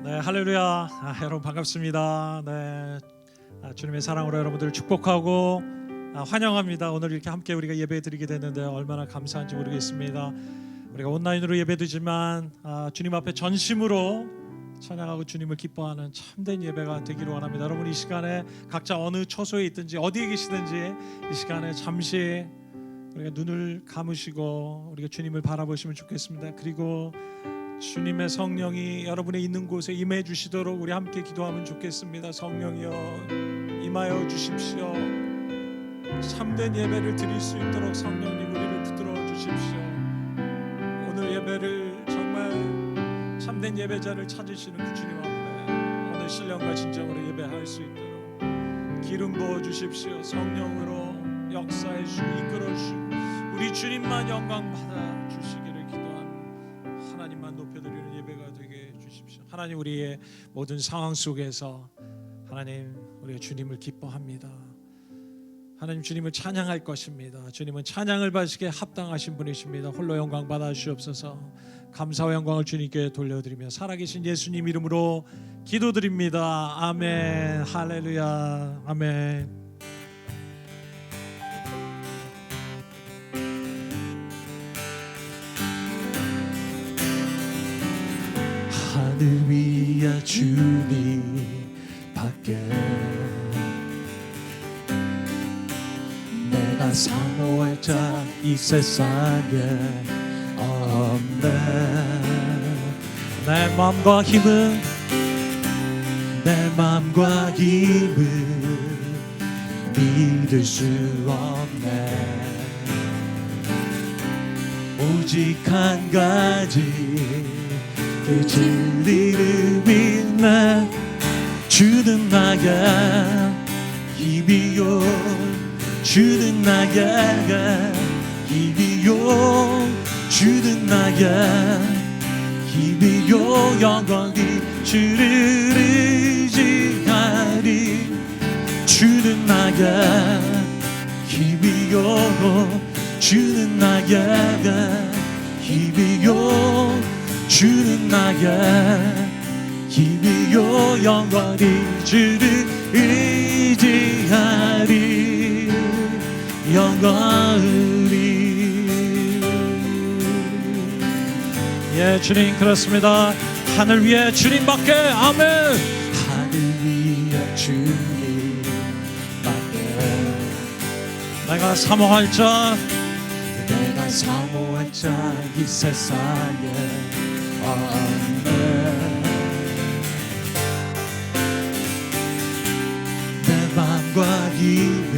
네, 할렐루야. 여러분 반갑습니다. 네, 주님의 사랑으로 여러분들 축복하고 환영합니다. 오늘 이렇게 함께 우리가 예배 드리게 됐는데 얼마나 감사한지 모르겠습니다. 우리가 온라인으로 예배드지만 주님 앞에 전심으로 찬양하고 주님을 기뻐하는 참된 예배가 되기를 원합니다. 여러분 이 시간에 각자 어느 처소에 있든지 어디에 계시든지 이 시간에 잠시 우리가 눈을 감으시고 우리가 주님을 바라보시면 좋겠습니다. 그리고 주님의 성령이 여러분의 있는 곳에 임해 주시도록 우리 함께 기도하면 좋겠습니다. 성령이여 임하여 주십시오. 참된 예배를 드릴 수 있도록 성령님 우리를 붙들어 주십시오. 오늘 예배를 정말 참된 예배자를 찾으시는 그 주님 앞에 오늘 신령과 진정으로 예배할 수 있도록 기름 부어 주십시오. 성령으로 역사해 주시고 이끌어 주시고 우리 주님만 영광 받아 주시기를 하나님만 높여드리는 예배가 되게 해주십시오. 하나님 우리의 모든 상황 속에서 하나님 우리가 주님을 기뻐합니다. 하나님 주님을 찬양할 것입니다. 주님은 찬양을 받으시기에 합당하신 분이십니다. 홀로 영광 받아 주시옵소서. 감사와 영광을 주님께 돌려드리며 살아계신 예수님 이름으로 기도드립니다. 아멘. 할렐루야. 아멘. 하늘 위에 주님 밖에 내가 사모할 자 이 세상에 없네. 내 마음과 힘은 내 맘과 힘을 믿을 수 없네. 오직 한 가지 그 진리를 믿네. 주는 나의 힘이요 주는 나의 힘이요 주는 나의 힘이요 영원히 주를 의지하리. 주는 나의 힘이요 주는 나의 힘이요 주는 나의 힘이요 영원히 주를 의지하리. 영원히. 예 주님 그렇습니다. 하늘 위에 주님밖에. 아멘. 하늘 위에 주님 밖에 내가 사모할 자 내가 사모할 자 이 세상에 없네. 내 맘과 힘을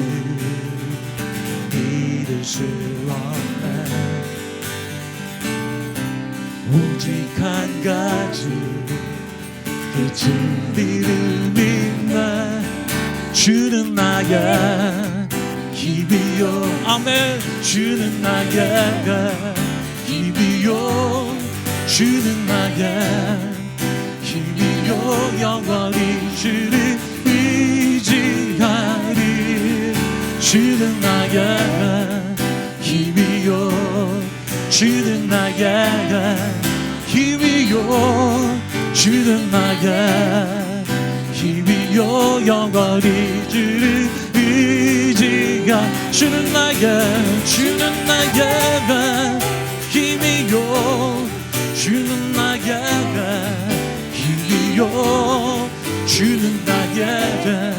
믿을 수 없네. 오직 한 가지 그 진리를 믿네. 주는 나의 힘이요 아멘. 주는 나의 힘이요 주는 나의 힘이요 영원히 주를 의지하리. 주는 나의 힘이요 주는 나의 힘이요 주는 나의 힘이요 영원히 주를 의지하. 주는 나의 힘이요 주는 나의 힘이요 주는 나의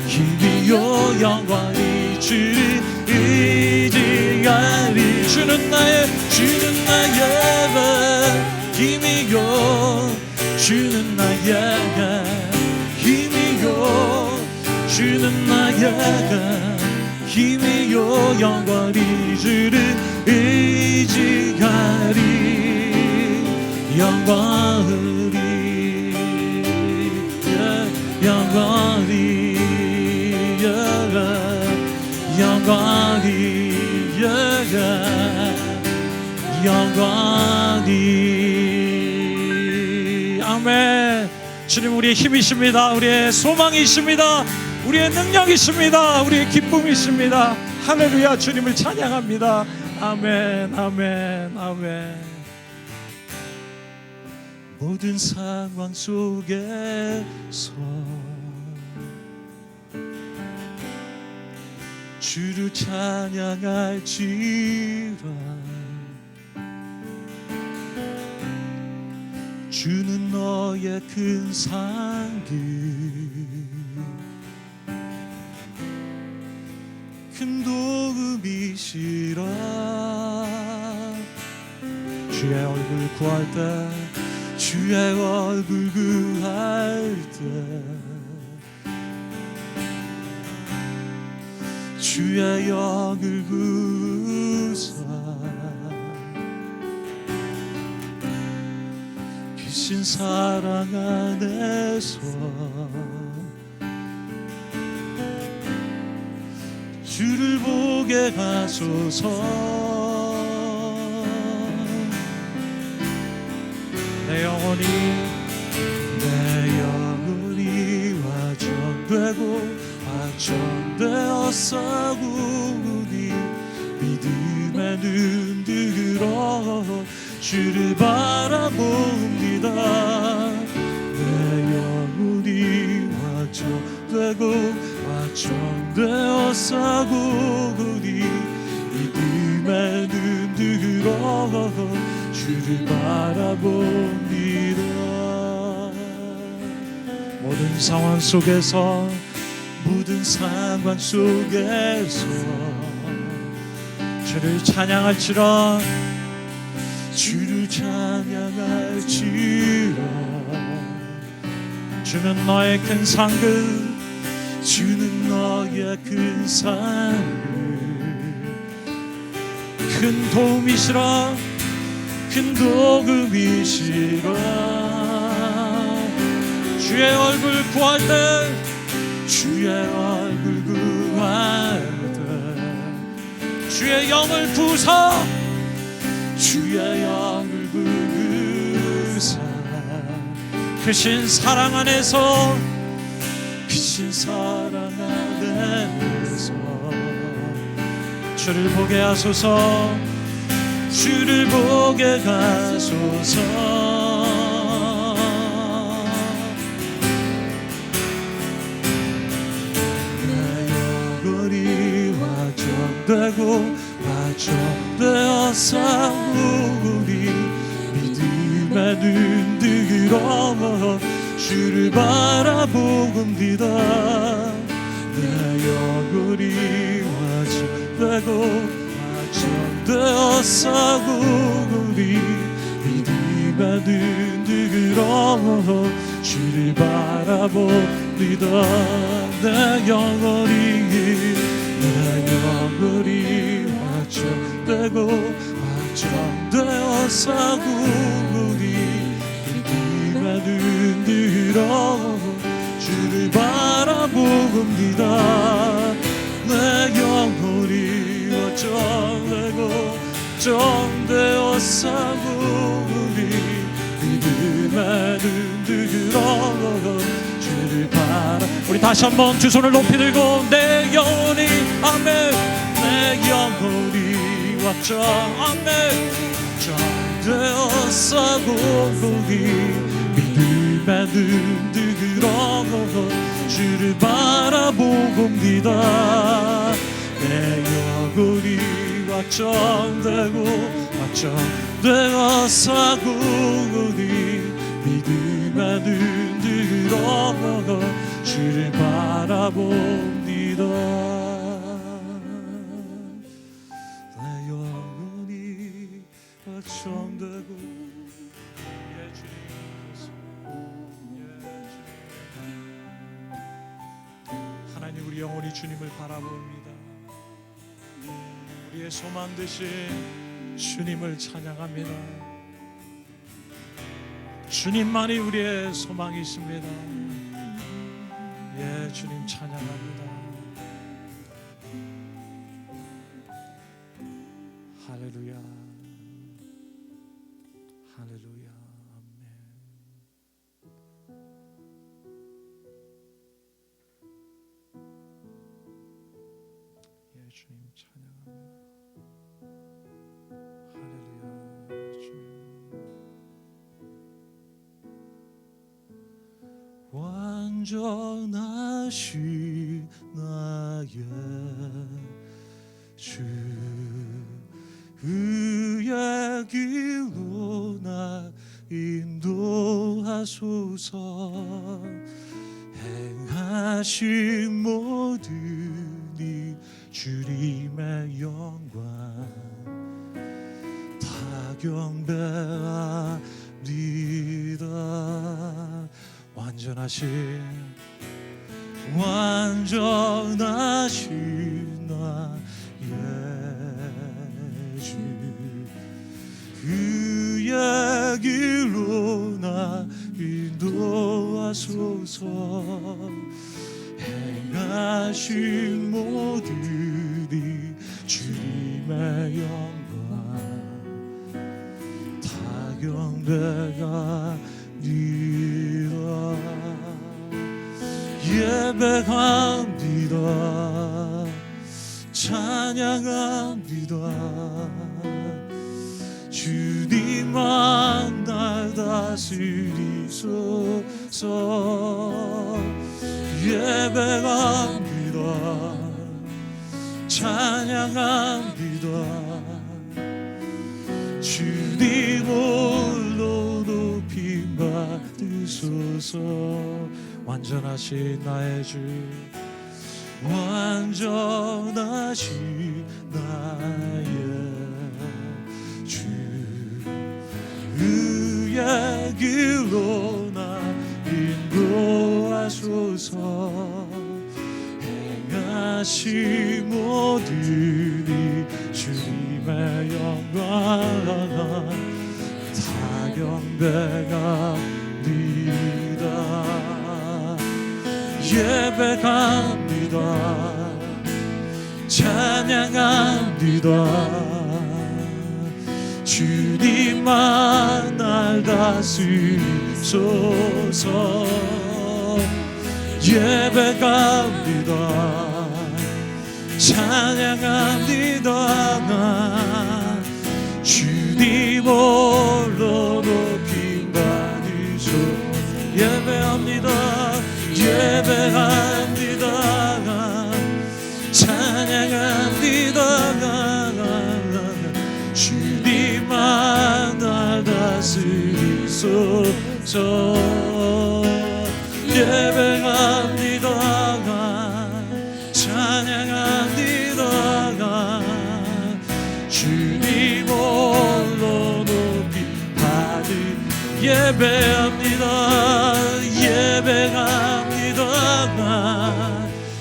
힘이요 영원히 주를 의지하리. 주는 나의 힘이요 주는 나의 힘이요 주는 나의 힘이요 영원히 주를 의지하리. 영원히 영원히 영원히 영원히. 아멘. 주님 우리의 힘이십니다. 우리의 소망이십니다. 우리의 능력이십니다. 우리의 기쁨이십니다. 할렐루야. 주님을 찬양합니다. 아멘. 아멘. 아멘. 모든 상황 속에서 주를 찬양할지라. 주는 너의 큰 상급, 큰 도움이시라. 주의 얼굴 구할 때, 주의 얼굴 구할 때 주의 영을 구사 빛인 사랑 안에서 주를 보게 하소서. 내 영혼이 완전되고 완전되어 싸우니 믿음의 눈 들어 주를 바라봅니다. 내 영혼이 완전되고 완전되어 싸우니 믿음의 눈 들어 주를 바라봅니다. 모든 상황 속에서 모든 상황 속에서 주를 찬양할지라. 주를 찬양할지라. 주는 너의 큰 상급, 주는 너의 큰 상급, 큰 도움이시라. 큰 도움이시라. 주의 얼굴 구할 때, 주의 얼굴 구할 때 주의 영을 부사 주의 영을 구사 크신 사랑 안에서 크신 사랑 안에서 주를 보게 하소서. 주를 보게 하소서. 되고 완전되어 싸우리 믿음의 눈 들어 주를 바라봅니다. 내 영혼이 완전되고 완전되어 싸우리 믿음의 눈 들어 주를 바라봅니다. 내 영혼이 완전되고 완전되어 싸우리 믿음의 눈 들어 주를 바라봅니다. 내 영혼이 완전되고 완전되어 싸우리 믿음의 눈 들어 주를 바라. 우리 다시 한번 두 손을 높이 들고 내 영혼이 아멘. 내 영혼이 완전 아멘 완전되어 싸우리 믿음의 눈 들어 주를 바라봅니다. 내 영혼이 완전되고 완전되어 싸우리 믿음의 눈 들어 주를 바라봅니다. 내 영혼이 완전되고 하나님, 우리 영혼이 주님을 바라봅니다. 우리의 소망 되신 주님을 찬양합니다. 주님만이 우리의 소망이십니다. 예, 주님 찬양합니다. 할렐루야, 할렐루야, 아멘. 예, 주님 찬양합니다. 할렐루야, 주님. 완전하신 나의 주 그의 길로 나 인도하소서. 행하신 모든 이 주님의 영광 다 경배합니다. 완전하신 나의 주 그의 길로 나 인도하소서. 행하신 모든 이 주님의 영광 다 경배합니다. 예배합니다. 찬양합니다. 주님만 날 다스리소서. 예배합니다. 찬양합니다. 주님 홀로 높임 받으소서. 완전하신 나의 주 완전하신 나의 주 그의 길로 나 인도하소서. 행하신 모든 이 주님의 영광 다 경배합니다. 예배합니다. 찬양합니다. 주님만 날 다스리소서. 예배합니다. 찬양합니다. 주님 홀로 높임 받으소서. 예배합니다. 예배합니다. 찬양합니다. 주님만 날 다스리소서. 예배합니다. 찬양합니다. 주님 홀로 높이 받으. 예배합니다. 예배합니다.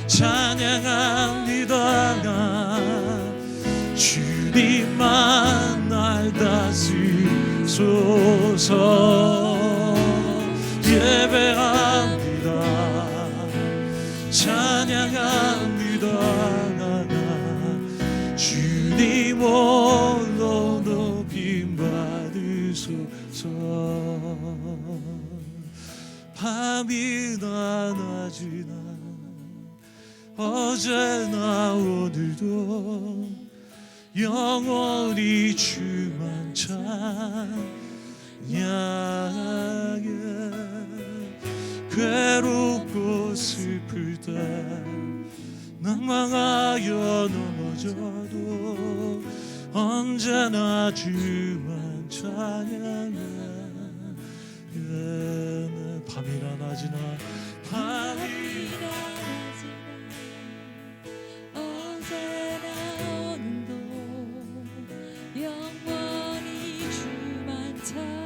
찬양합니다. 주님만 날 다스리소서. 예배합니다. 찬양합니다. 주님 홀로 높임 받으소서. 밤이나 낮이나 어제나 오늘도 영원히 주만 찬양해. 괴롭고 슬플 때 낭망하여 넘어져도 언제나 주만 찬양해. 밤이나 낮이나 밤이나 언제나 오늘도 영원히 주만 찬양해.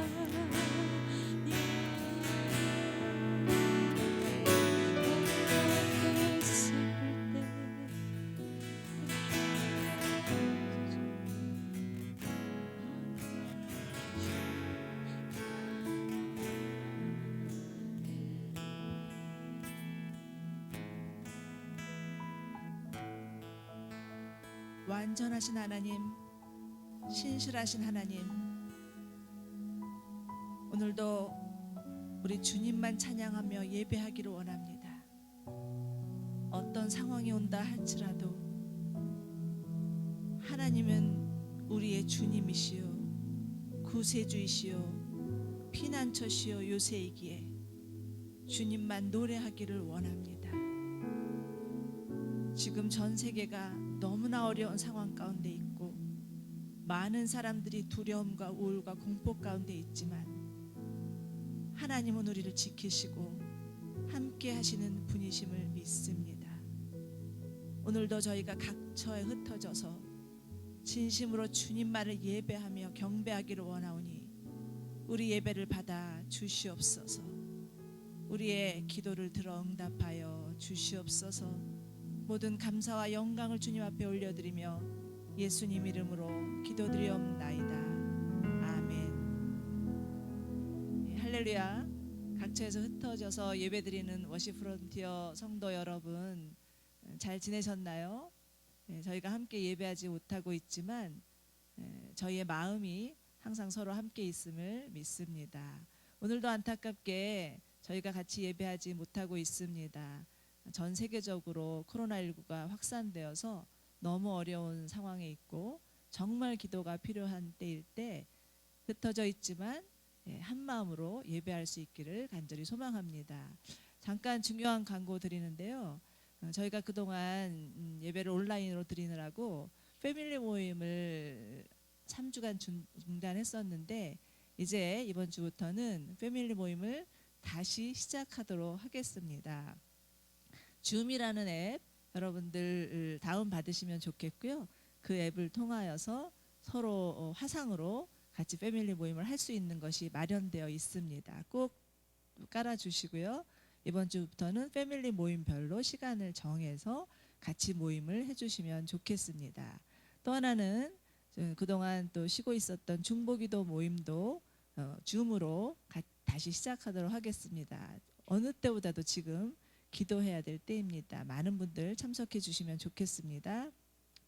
완전하신 하나님, 신실하신 하나님, 오늘도 우리 주님만 찬양하며 예배하기를 원합니다. 어떤 상황이 온다 할지라도 하나님은 우리의 주님이시요 구세주이시요 피난처시요 요새이기에 주님만 노래하기를 원합니다. 지금 전 세계가 너무나 어려운 상황 가운데 있고 많은 사람들이 두려움과 우울과 공포 가운데 있지만 하나님은 우리를 지키시고 함께 하시는 분이심을 믿습니다. 오늘도 저희가 각처에 흩어져서 진심으로 주님만을 예배하며 경배하기를 원하오니 우리 예배를 받아 주시옵소서. 우리의 기도를 들어 응답하여 주시옵소서. 모든 감사와 영광을 주님 앞에 올려드리며 예수님 이름으로 기도드리옵나이다. 아멘. 네, 할렐루야. 각처에서 흩어져서 예배드리는 워십 프론티어 성도 여러분, 잘 지내셨나요? 네, 저희가 함께 예배하지 못하고 있지만 저희의 마음이 항상 서로 함께 있음을 믿습니다. 오늘도 안타깝게 저희가 같이 예배하지 못하고 있습니다. 전 세계적으로 코로나19가 확산되어서 너무 어려운 상황에 있고 정말 기도가 필요한 때일 때 흩어져 있지만 한 마음으로 예배할 수 있기를 간절히 소망합니다. 잠깐 중요한 광고 드리는데요. 저희가 그동안 예배를 온라인으로 드리느라고 패밀리 모임을 3주간 중단했었는데 이제 이번 주부터는 패밀리 모임을 다시 시작하도록 하겠습니다. 줌이라는 앱 여러분들 다운 받으시면 좋겠고요. 그 앱을 통하여서 서로 화상으로 같이 패밀리 모임을 할 수 있는 것이 마련되어 있습니다. 꼭 깔아주시고요. 이번 주부터는 패밀리 모임별로 시간을 정해서 같이 모임을 해주시면 좋겠습니다. 또 하나는 그동안 또 쉬고 있었던 중보기도 모임도 줌으로 다시 시작하도록 하겠습니다. 어느 때보다도 지금 기도해야 될 때입니다. 많은 분들 참석해 주시면 좋겠습니다.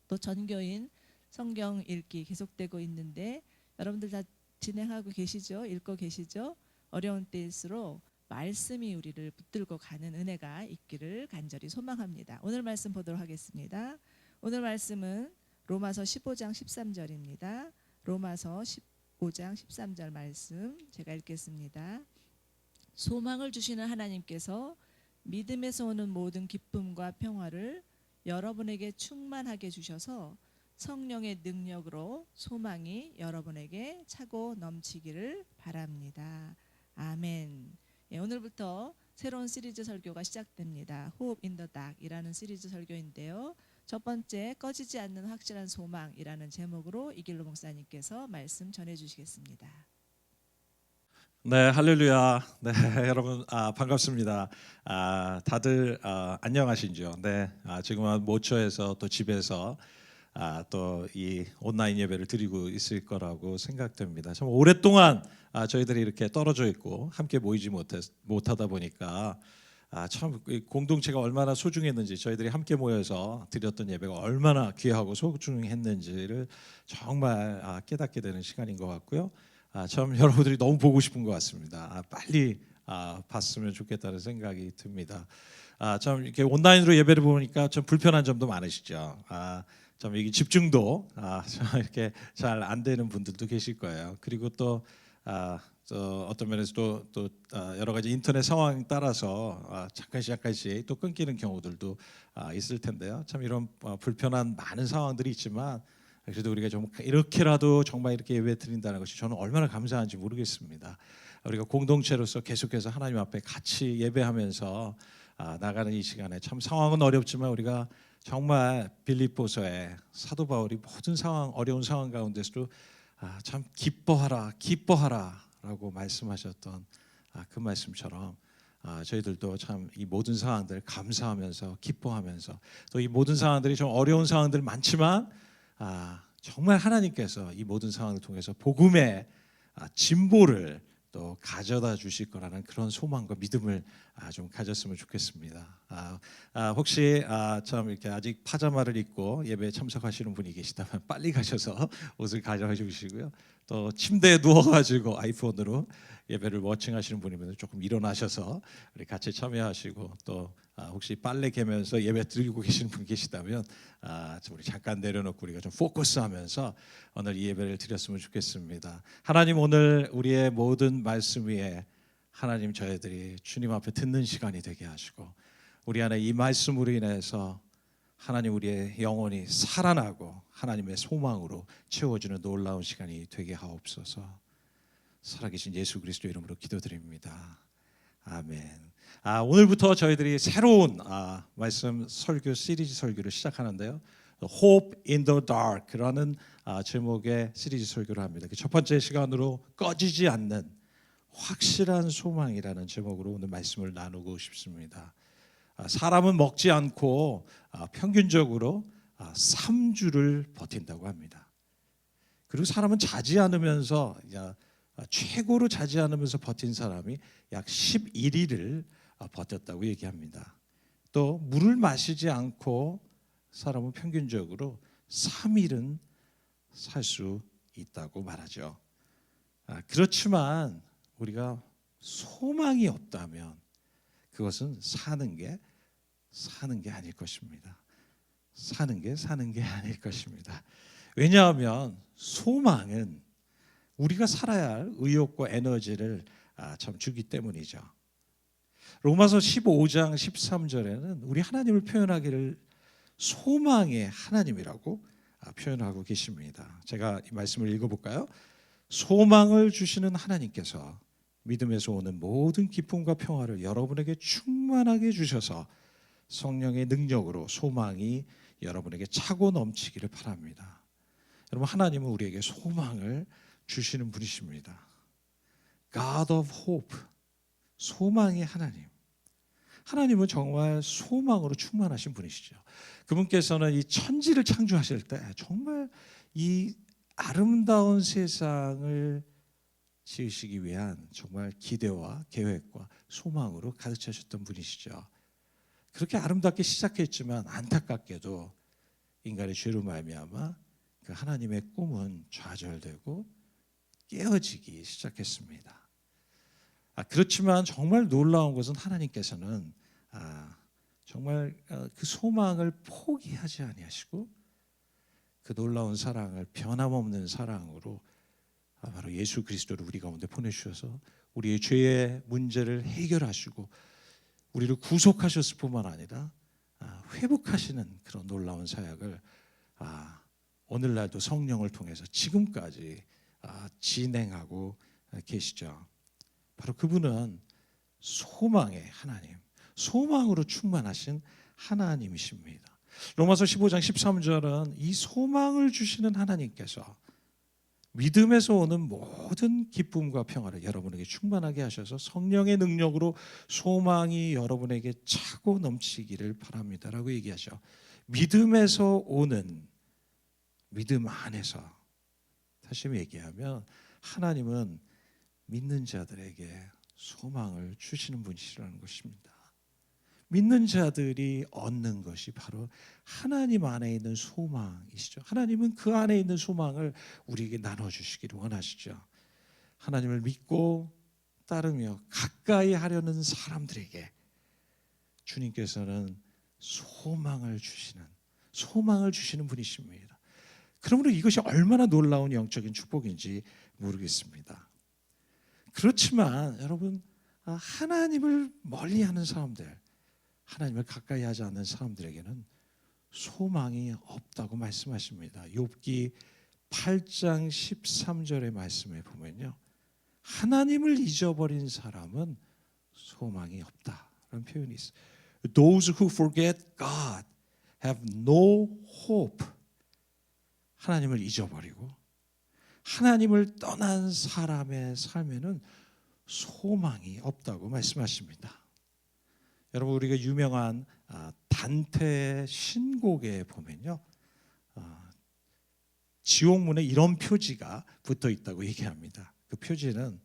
또 전교인 성경 읽기 계속되고 있는데 여러분들 다 진행하고 계시죠? 읽고 계시죠? 어려운 때일수록 말씀이 우리를 붙들고 가는 은혜가 있기를 간절히 소망합니다. 오늘 말씀 보도록 하겠습니다. 오늘 말씀은 로마서 15장 13절입니다. 로마서 15장 13절 말씀 제가 읽겠습니다. 소망을 주시는 하나님께서 믿음에서 오는 모든 기쁨과 평화를 여러분에게 충만하게 주셔서 성령의 능력으로 소망이 여러분에게 차고 넘치기를 바랍니다. 아멘. 오늘부터 새로운 시리즈 설교가 시작됩니다. Hope in the Dark이라는 시리즈 설교인데요. 첫 번째, 꺼지지 않는 확실한 소망이라는 제목으로 이길로 목사님께서 말씀 전해주시겠습니다. 네, 할렐루야. 네, 여러분 반갑습니다. 다들 안녕하신죠? 네, 지금은 모처에서 또 집에서 또 이 온라인 예배를 드리고 있을 거라고 생각됩니다. 참 오랫동안 저희들이 이렇게 떨어져 있고 함께 모이지 못하다 보니까 참 공동체가 얼마나 소중했는지, 저희들이 함께 모여서 드렸던 예배가 얼마나 귀하고 소중했는지를 정말 깨닫게 되는 시간인 것 같고요. 참 여러분들이 너무 보고 싶은 것 같습니다. 빨리 봤으면 좋겠다는 생각이 듭니다. 참 이렇게 온라인으로 예배를 보니까 좀 불편한 점도 많으시죠. 참 이게 집중도 좀 이렇게 잘 안 되는 분들도 계실 거예요. 그리고 또 어떤 면에서 또 여러 가지 인터넷 상황에 따라서 잠깐씩 또 끊기는 경우들도 있을 텐데요. 참 이런 불편한 많은 상황들이 있지만 그래도 우리가 좀 이렇게라도 정말 이렇게 예배 드린다는 것이 저는 얼마나 감사한지 모르겠습니다. 우리가 공동체로서 계속해서 하나님 앞에 같이 예배하면서 나가는 이 시간에 참 상황은 어렵지만 우리가 정말 빌립보서에 사도 바울이 모든 상황, 어려운 상황 가운데서도 참 기뻐하라라고 말씀하셨던 그 말씀처럼 저희들도 참 이 모든 상황들 감사하면서 기뻐하면서 또 이 모든 상황들이 좀 어려운 상황들 많지만 정말 하나님께서 이 모든 상황을 통해서 복음의 진보를 또 가져다 주실 거라는 그런 소망과 믿음을 좀 가졌으면 좋겠습니다. 혹시 참 이렇게 아직 파자마를 입고 예배에 참석하시는 분이 계시다면 빨리 가셔서 옷을 가져가 주시고요. 또 침대에 누워가지고 아이폰으로 예배를 워칭하시는 분이면 조금 일어나셔서 우리 같이 참여하시고 또 혹시 빨래 개면서 예배 드리고 계시는 분 계시다면 우리 잠깐 내려놓고 우리가 좀 포커스하면서 오늘 이 예배를 드렸으면 좋겠습니다. 하나님, 오늘 우리의 모든 말씀 위에 하나님 저희들이 주님 앞에 듣는 시간이 되게 하시고 우리 안에 이 말씀으로 인해서 하나님 우리의 영혼이 살아나고 하나님의 소망으로 채워주는 놀라운 시간이 되게 하옵소서. 살아계신 예수 그리스도 이름으로 기도드립니다. 아멘. 오늘부터 저희들이 새로운 말씀 설교 시리즈 설교를 시작하는데요. Hope in the Dark라는 제목의 시리즈 설교를 합니다. 첫 번째 시간으로 꺼지지 않는 확실한 소망이라는 제목으로 오늘 말씀을 나누고 싶습니다. 사람은 먹지 않고 평균적으로 3주를 버틴다고 합니다. 그리고 사람은 자지 않으면서 최고로 자지 않으면서 버틴 사람이 약 11일을 버텼다고 얘기합니다. 또 물을 마시지 않고 사람은 평균적으로 3일은 살 수 있다고 말하죠. 그렇지만 우리가 소망이 없다면 그것은 사는 게 아닐 것입니다. 사는 게 아닐 것입니다. 왜냐하면 소망은 우리가 살아야 할 의욕과 에너지를 참 주기 때문이죠. 로마서 15장 13절에는 우리 하나님을 표현하기를 소망의 하나님이라고 표현하고 계십니다. 제가 이 말씀을 읽어볼까요? 소망을 주시는 하나님께서 믿음에서 오는 모든 기쁨과 평화를 여러분에게 충만하게 주셔서 성령의 능력으로 소망이 여러분에게 차고 넘치기를 바랍니다. 여러분, 하나님은 우리에게 소망을 주시는 분이십니다. God of Hope, 소망의 하나님. 하나님은 정말 소망으로 충만하신 분이시죠. 그분께서는 이 천지를 창조하실 때 정말 이 아름다운 세상을 지으시기 위한 정말 기대와 계획과 소망으로 가득 차셨던 분이시죠. 그렇게 아름답게 시작했지만 안타깝게도 인간의 죄로 말미암아 그 하나님의 꿈은 좌절되고 깨어지기 시작했습니다. 그렇지만 정말 놀라운 것은 하나님께서는 정말 그 소망을 포기하지 아니하시고 그 놀라운 사랑을 변함없는 사랑으로 바로 예수 그리스도를 우리 가운데 보내주셔서 우리의 죄의 문제를 해결하시고 우리를 구속하셨을 뿐만 아니라 회복하시는 그런 놀라운 사역을 오늘날도 성령을 통해서 지금까지 진행하고 계시죠. 바로 그분은 소망의 하나님, 소망으로 충만하신 하나님이십니다. 로마서 15장 13절은 이 소망을 주시는 하나님께서 믿음에서 오는 모든 기쁨과 평화를 여러분에게 충만하게 하셔서 성령의 능력으로 소망이 여러분에게 차고 넘치기를 바랍니다라고 얘기하죠. 믿음에서 오는, 믿음 안에서, 다시 얘기하면 하나님은 믿는 자들에게 소망을 주시는 분이시라는 것입니다. 믿는 자들이 얻는 것이 바로 하나님 안에 있는 소망이시죠. 하나님은 그 안에 있는 소망을 우리에게 나눠주시기를 원하시죠. 하나님을 믿고 따르며 가까이 하려는 사람들에게 주님께서는 소망을 주시는 분이십니다. 그러므로 이것이 얼마나 놀라운 영적인 축복인지 모르겠습니다. 그렇지만 여러분, 하나님을 멀리하는 사람들, 하나님을 가까이 하지 않는 사람들에게는 소망이 없다고 말씀하십니다. 욥기 8장 13절의 말씀에 보면요, 하나님을 잊어버린 사람은 소망이 없다라는 표현이 있어요. Those who forget God have no hope. 하나님을 잊어버리고 하나님을 떠난 사람의 삶에는 소망이 없다고 말씀하십니다. 여러분, 우리가 유명한 단테의 신곡에 보면요, 지옥문에 이런 표지가 붙어 있다고 얘기합니다. 그 표지는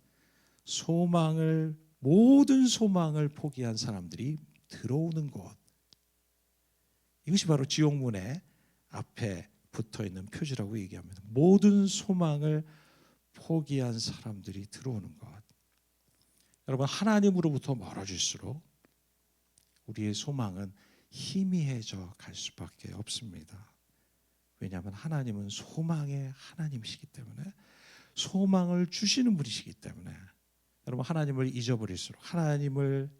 모든 소망을 포기한 사람들이 들어오는 곳. 이것이 바로 지옥문에 앞에 붙어 있는 표지라고 얘기합니다. 모든 소망을 포기한 사람들이 들어오는 것. 여러분, 하나님으로부터 멀어질수록 우리의 소망은 희미해져 갈 수밖에 없습니다. 왜냐하면 하나님은 소망의 하나님이시기 때문에, 소망을 주시는 분이시기 때문에 여러분 하나님을 잊어버릴수록, 하나님을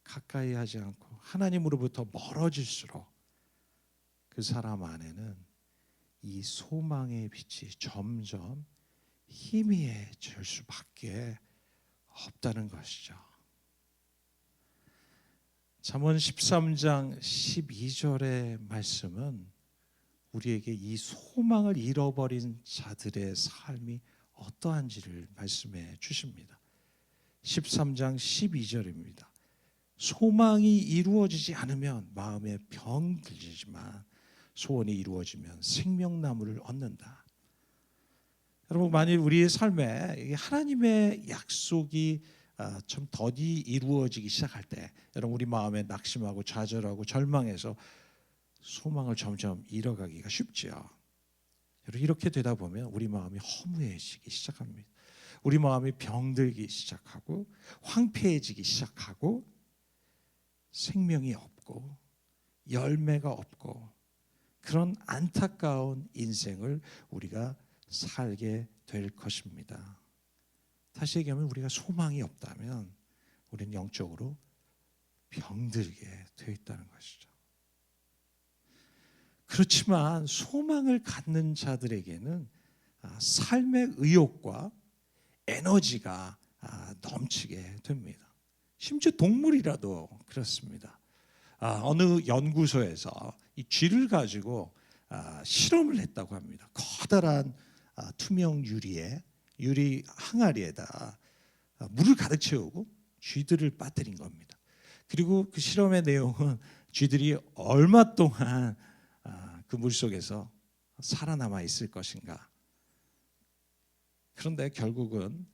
가까이 하지 않고 하나님으로부터 멀어질수록 그 사람 안에는 이 소망의 빛이 점점 희미해질 수밖에 없다는 것이죠. 잠언 13장 12절의 말씀은 우리에게 이 소망을 잃어버린 자들의 삶이 어떠한지를 말씀해 주십니다. 13장 12절입니다. 소망이 이루어지지 않으면 마음에 병 들지만 소원이 이루어지면 생명나무를 얻는다. 여러분, 만일 우리의 삶에 하나님의 약속이 좀 더디 이루어지기 시작할 때, 여러분 우리 마음에 낙심하고 좌절하고 절망해서 소망을 점점 잃어가기가 쉽죠. 여러분, 이렇게 되다 보면 우리 마음이 허무해지기 시작합니다. 우리 마음이 병들기 시작하고 황폐해지기 시작하고 생명이 없고 열매가 없고 그런 안타까운 인생을 우리가 살게 될 것입니다. 다시 얘기하면 우리가 소망이 없다면 우리는 영적으로 병들게 되어 있다는 것이죠. 그렇지만 소망을 갖는 자들에게는 삶의 의욕과 에너지가 넘치게 됩니다. 심지어 동물이라도 그렇습니다. 어느 연구소에서 이 쥐를 가지고 실험을 했다고 합니다. 커다란 투명 유리 항아리에다 물을 가득 채우고 쥐들을 빠뜨린 겁니다. 그리고 그 실험의 내용은 쥐들이 얼마 동안 그 물속에서 살아남아 있을 것인가. 그런데 결국은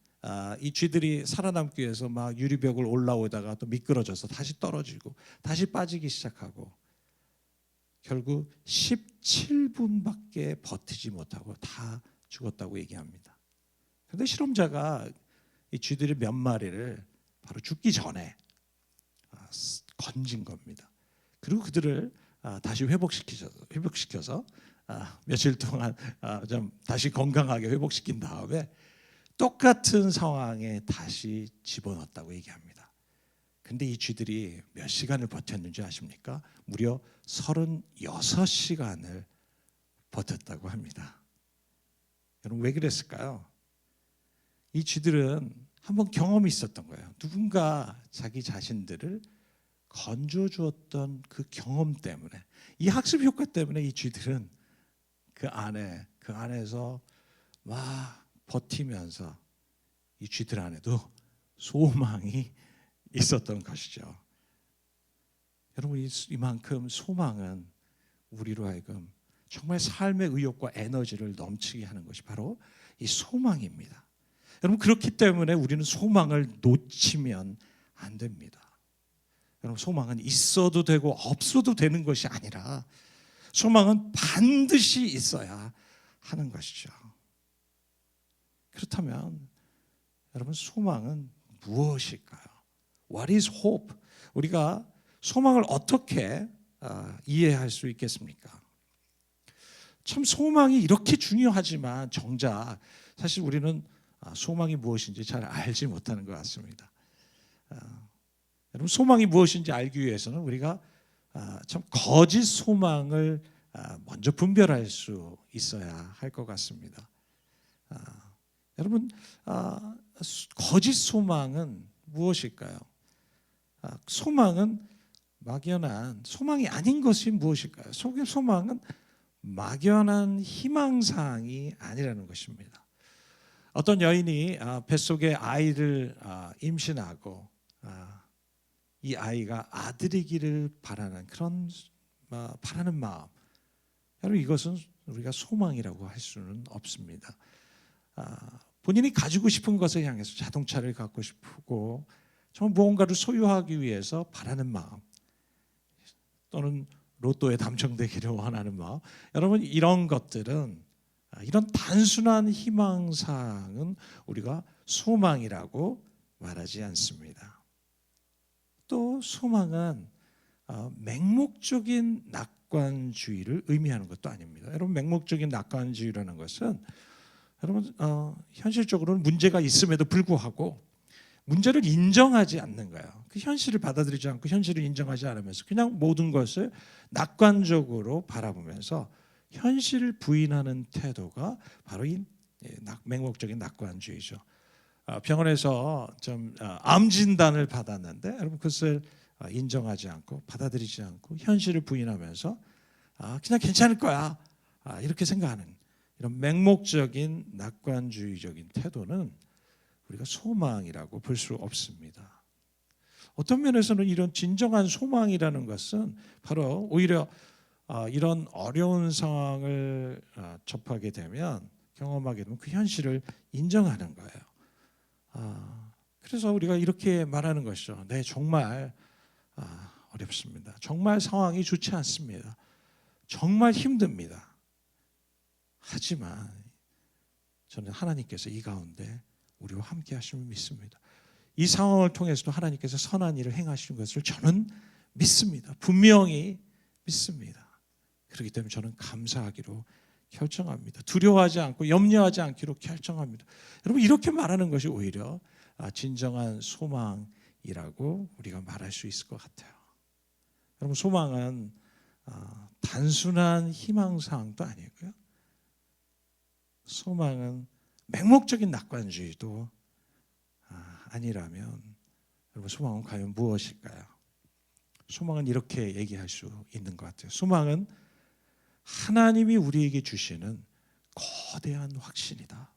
이 쥐들이 살아남기 위해서 막 유리벽을 올라오다가 또 미끄러져서 다시 떨어지고 다시 빠지기 시작하고 결국 17분밖에 버티지 못하고 다 죽었다고 얘기합니다. 그런데 실험자가 이 쥐들의 몇 마리를 바로 죽기 전에 건진 겁니다. 그리고 그들을 다시 회복시켜서 며칠 동안 좀 다시 건강하게 회복시킨 다음에 똑같은 상황에 다시 집어넣었다고 얘기합니다. 근데 이 쥐들이 몇 시간을 버텼는지 아십니까? 무려 36시간을 버텼다고 합니다. 여러분, 왜 그랬을까요? 이 쥐들은 한번 경험이 있었던 거예요. 누군가 자기 자신들을 건져주었던 그 경험 때문에, 이 학습 효과 때문에 이 쥐들은 그 안에서 막 버티면서 이 쥐들 안에도 소망이 있었던 것이죠. 여러분, 이만큼 소망은 우리로 하여금 정말 삶의 의욕과 에너지를 넘치게 하는 것이 바로 이 소망입니다. 여러분, 그렇기 때문에 우리는 소망을 놓치면 안 됩니다. 여러분, 소망은 있어도 되고 없어도 되는 것이 아니라 소망은 반드시 있어야 하는 것이죠. 그렇다면 여러분, 소망은 무엇일까요? What is hope? 우리가 소망을 어떻게 이해할 수 있겠습니까? 참 소망이 이렇게 중요하지만 정작 사실 우리는 소망이 무엇인지 잘 알지 못하는 것 같습니다. 여러분, 소망이 무엇인지 알기 위해서는 우리가 참 거짓 소망을 먼저 분별할 수 있어야 할 것 같습니다. 여러분, 거짓 소망은 무엇일까요? 소망은 막연한 소망이 아닌 것이 무엇일까요? 소망은 막연한 희망사항이 아니라는 것입니다. 어떤 여인이 뱃속에 아이를 임신하고 이 아이가 아들이기를 바라는 그런 바라는 마음, 여러분, 이것은 우리가 소망이라고 할 수는 없습니다. 본인이 가지고 싶은 것을 향해서 자동차를 갖고 싶고 정말 무언가를 소유하기 위해서 바라는 마음, 또는 로또에 당첨되기를 원하는 마음, 여러분, 이런 것들은, 이런 단순한 희망사항은 우리가 소망이라고 말하지 않습니다. 또 소망은 맹목적인 낙관주의를 의미하는 것도 아닙니다. 여러분, 맹목적인 낙관주의라는 것은 여러분, 현실적으로는 문제가 있음에도 불구하고 문제를 인정하지 않는 거예요. 그 현실을 받아들이지 않고 현실을 인정하지 않으면서 그냥 모든 것을 낙관적으로 바라보면서 현실을 부인하는 태도가 바로 이 맹목적인 낙관주의죠. 병원에서 좀 암 진단을 받았는데 여러분 그것을 인정하지 않고 받아들이지 않고 현실을 부인하면서 그냥 괜찮을 거야 이렇게 생각하는 이런 맹목적인 낙관주의적인 태도는 우리가 소망이라고 볼 수 없습니다. 어떤 면에서는 이런 진정한 소망이라는 것은 바로 오히려 이런 어려운 상황을 접하게 되면 경험하게 되면 그 현실을 인정하는 거예요. 그래서 우리가 이렇게 말하는 것이죠. 네, 정말 어렵습니다. 정말 상황이 좋지 않습니다. 정말 힘듭니다. 하지만 저는 하나님께서 이 가운데 우리와 함께 하심을 믿습니다. 이 상황을 통해서도 하나님께서 선한 일을 행하시는 것을 저는 믿습니다. 분명히 믿습니다. 그렇기 때문에 저는 감사하기로 결정합니다. 두려워하지 않고 염려하지 않기로 결정합니다. 여러분 이렇게 말하는 것이 오히려 진정한 소망이라고 우리가 말할 수 있을 것 같아요. 여러분 소망은 단순한 희망사항도 아니고요. 소망은 맹목적인 낙관주의도 아니라면 여러분 소망은 과연 무엇일까요? 소망은 이렇게 얘기할 수 있는 것 같아요. 소망은 하나님이 우리에게 주시는 거대한 확신이다.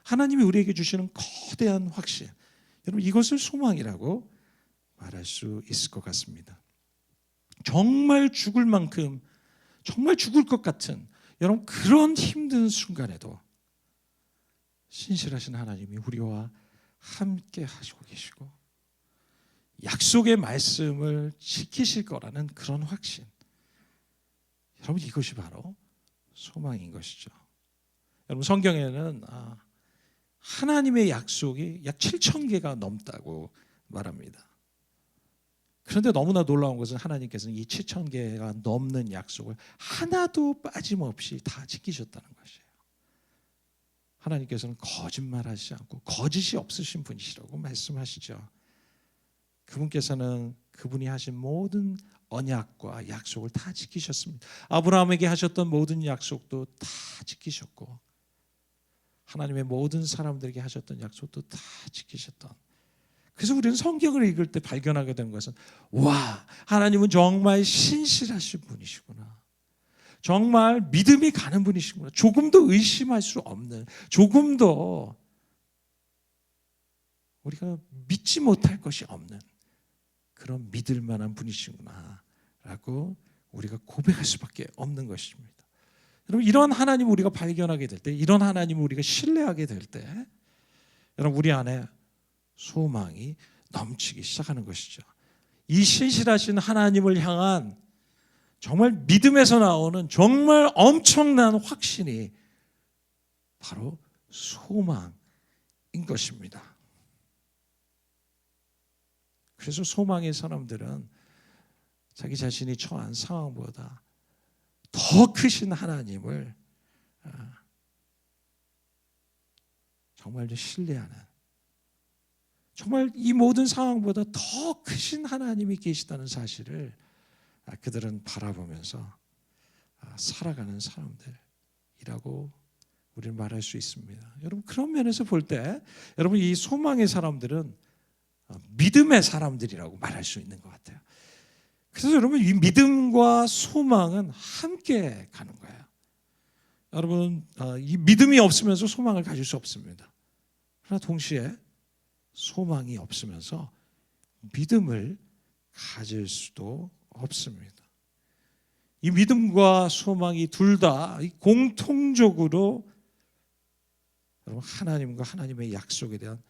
하나님이 우리에게 주시는 거대한 확신. 여러분 이것을 소망이라고 말할 수 있을 것 같습니다. 정말 죽을 만큼 정말 죽을 것 같은 여러분 그런 힘든 순간에도 신실하신 하나님이 우리와 함께 하시고 계시고 약속의 말씀을 지키실 거라는 그런 확신. 여러분 이것이 바로 소망인 것이죠. 여러분 성경에는 하나님의 약속이 약 7,000개가 넘다고 말합니다. 그런데 너무나 놀라운 것은 하나님께서는 이 7,000개가 넘는 약속을 하나도 빠짐없이 다 지키셨다는 것이에요. 하나님께서는 거짓말하지 않고 거짓이 없으신 분이시라고 말씀하시죠. 그분께서는 그분이 하신 모든 언약과 약속을 다 지키셨습니다. 아브라함에게 하셨던 모든 약속도 다 지키셨고 하나님의 모든 사람들에게 하셨던 약속도 다 지키셨던. 그래서 우리는 성경을 읽을 때 발견하게 되는 것은 와, 하나님은 정말 신실하신 분이시구나. 정말 믿음이 가는 분이시구나. 조금도 의심할 수 없는, 조금도 우리가 믿지 못할 것이 없는 그런 믿을 만한 분이시구나 라고 우리가 고백할 수밖에 없는 것입니다. 여러분 이런 하나님을 우리가 발견하게 될 때, 이런 하나님을 우리가 신뢰하게 될 때 여러분 우리 안에 소망이 넘치기 시작하는 것이죠. 이 신실하신 하나님을 향한 정말 믿음에서 나오는 정말 엄청난 확신이 바로 소망인 것입니다. 그래서 소망의 사람들은 자기 자신이 처한 상황보다 더 크신 하나님을 정말 신뢰하는, 정말 이 모든 상황보다 더 크신 하나님이 계시다는 사실을 그들은 바라보면서 살아가는 사람들이라고 우리는 말할 수 있습니다. 여러분 그런 면에서 볼 때 여러분 이 소망의 사람들은 믿음의 사람들이라고 말할 수 있는 것 같아요. 그래서 여러분 이 믿음과 소망은 함께 가는 거예요. 여러분 이 믿음이 없으면서 소망을 가질 수 없습니다. 그러나 동시에 소망이 없으면서 믿음을 가질 수도 없습니다. 이 믿음과 소망이 둘 다 공통적으로 여러분 하나님과 하나님의 약속에 대한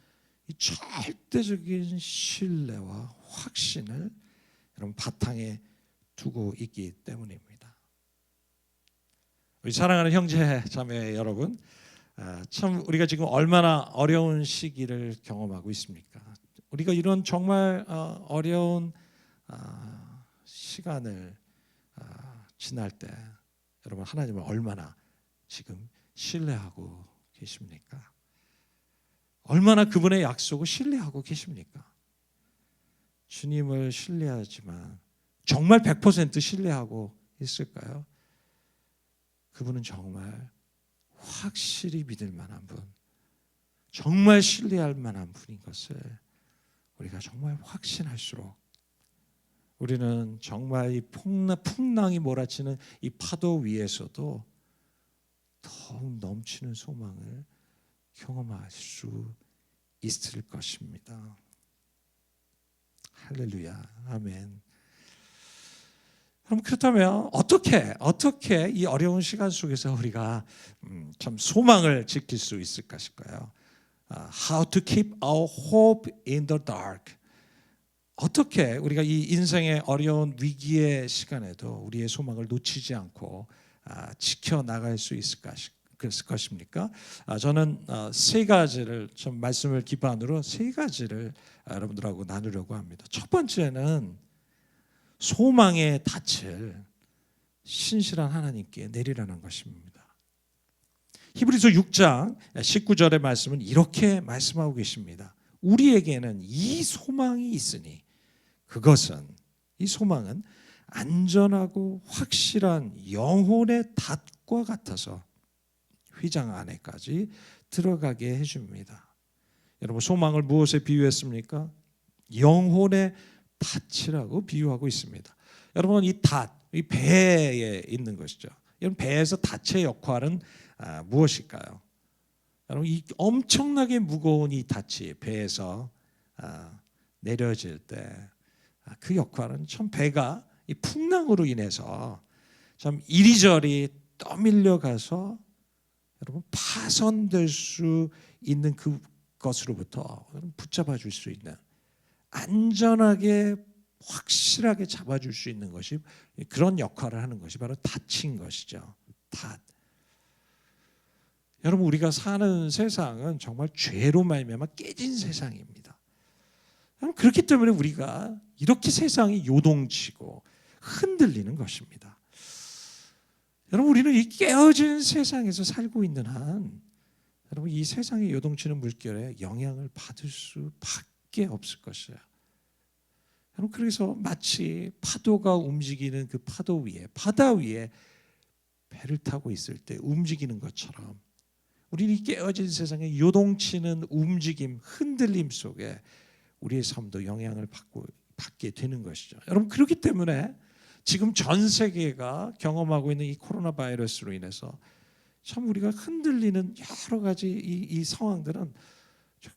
이 절대적인 신뢰와 확신을 여러분 바탕에 두고 있기 때문입니다. 우리 사랑하는 형제 자매 여러분, 참 우리가 지금 얼마나 어려운 시기를 경험하고 있습니까? 우리가 이런 정말 어려운 시간을 지날 때 여러분 하나님을 얼마나 지금 신뢰하고 계십니까? 얼마나 그분의 약속을 신뢰하고 계십니까? 주님을 신뢰하지만 정말 100% 신뢰하고 있을까요? 그분은 정말 확실히 믿을 만한 분, 정말 신뢰할 만한 분인 것을 우리가 정말 확신할수록 우리는 정말 이 풍랑이 몰아치는 이 파도 위에서도 더욱 넘치는 소망을 경험할 수 있을 것입니다. 할렐루야, 아멘. 그럼 그렇다면 어떻게 이 어려운 시간 속에서 우리가 참 소망을 지킬 수 있을 것일까요? How to keep our hope in the dark. 어떻게 우리가 이 인생의 어려운 위기의 시간에도 우리의 소망을 놓치지 않고 지켜나갈 수 있을 것입니까? 저는 세 가지를 좀 말씀을 기반으로 세 가지를 여러분들하고 나누려고 합니다. 첫 번째는 소망의 닻을 신실한 하나님께 내리라는 것입니다. 히브리서 6장 19절의 말씀은 이렇게 말씀하고 계십니다. 우리에게는 이 소망이 있으니 이 소망은 안전하고 확실한 영혼의 닷과 같아서 휘장 안에까지 들어가게 해줍니다. 여러분, 소망을 무엇에 비유했습니까? 영혼의 닻이라고 비유하고 있습니다. 여러분, 이 닻, 이 배에 있는 것이죠. 여러분, 배에서 닻의 역할은 무엇일까요? 여러분, 이 엄청나게 무거운 이 닻이 배에서 내려질 때 그 역할은 참 배가 이 풍랑으로 인해서 참 이리저리 떠밀려 가서 여러분 파손될 수 있는 그것으로부터 붙잡아 줄 수 있는, 안전하게 확실하게 잡아줄 수 있는 것이, 그런 역할을 하는 것이 바로 닻인 것이죠. 닻. 여러분, 우리가 사는 세상은 정말 죄로 말미암아 깨진 세상입니다. 그렇기 때문에 우리가 이렇게 세상이 요동치고 흔들리는 것입니다. 여러분, 우리는 이 깨어진 세상에서 살고 있는 한 여러분, 이 세상의 요동치는 물결에 영향을 받을 수밖에 없을 것이에요. 여러분, 그래서 마치 파도가 움직이는 그 파도 위에, 바다 위에 배를 타고 있을 때 움직이는 것처럼 우리는 이 깨어진 세상에 요동치는 움직임, 흔들림 속에 우리의 삶도 영향을 받게 되는 것이죠. 여러분, 그렇기 때문에 지금 전 세계가 경험하고 있는 이 코로나 바이러스로 인해서 참 우리가 흔들리는 여러 가지 이 상황들은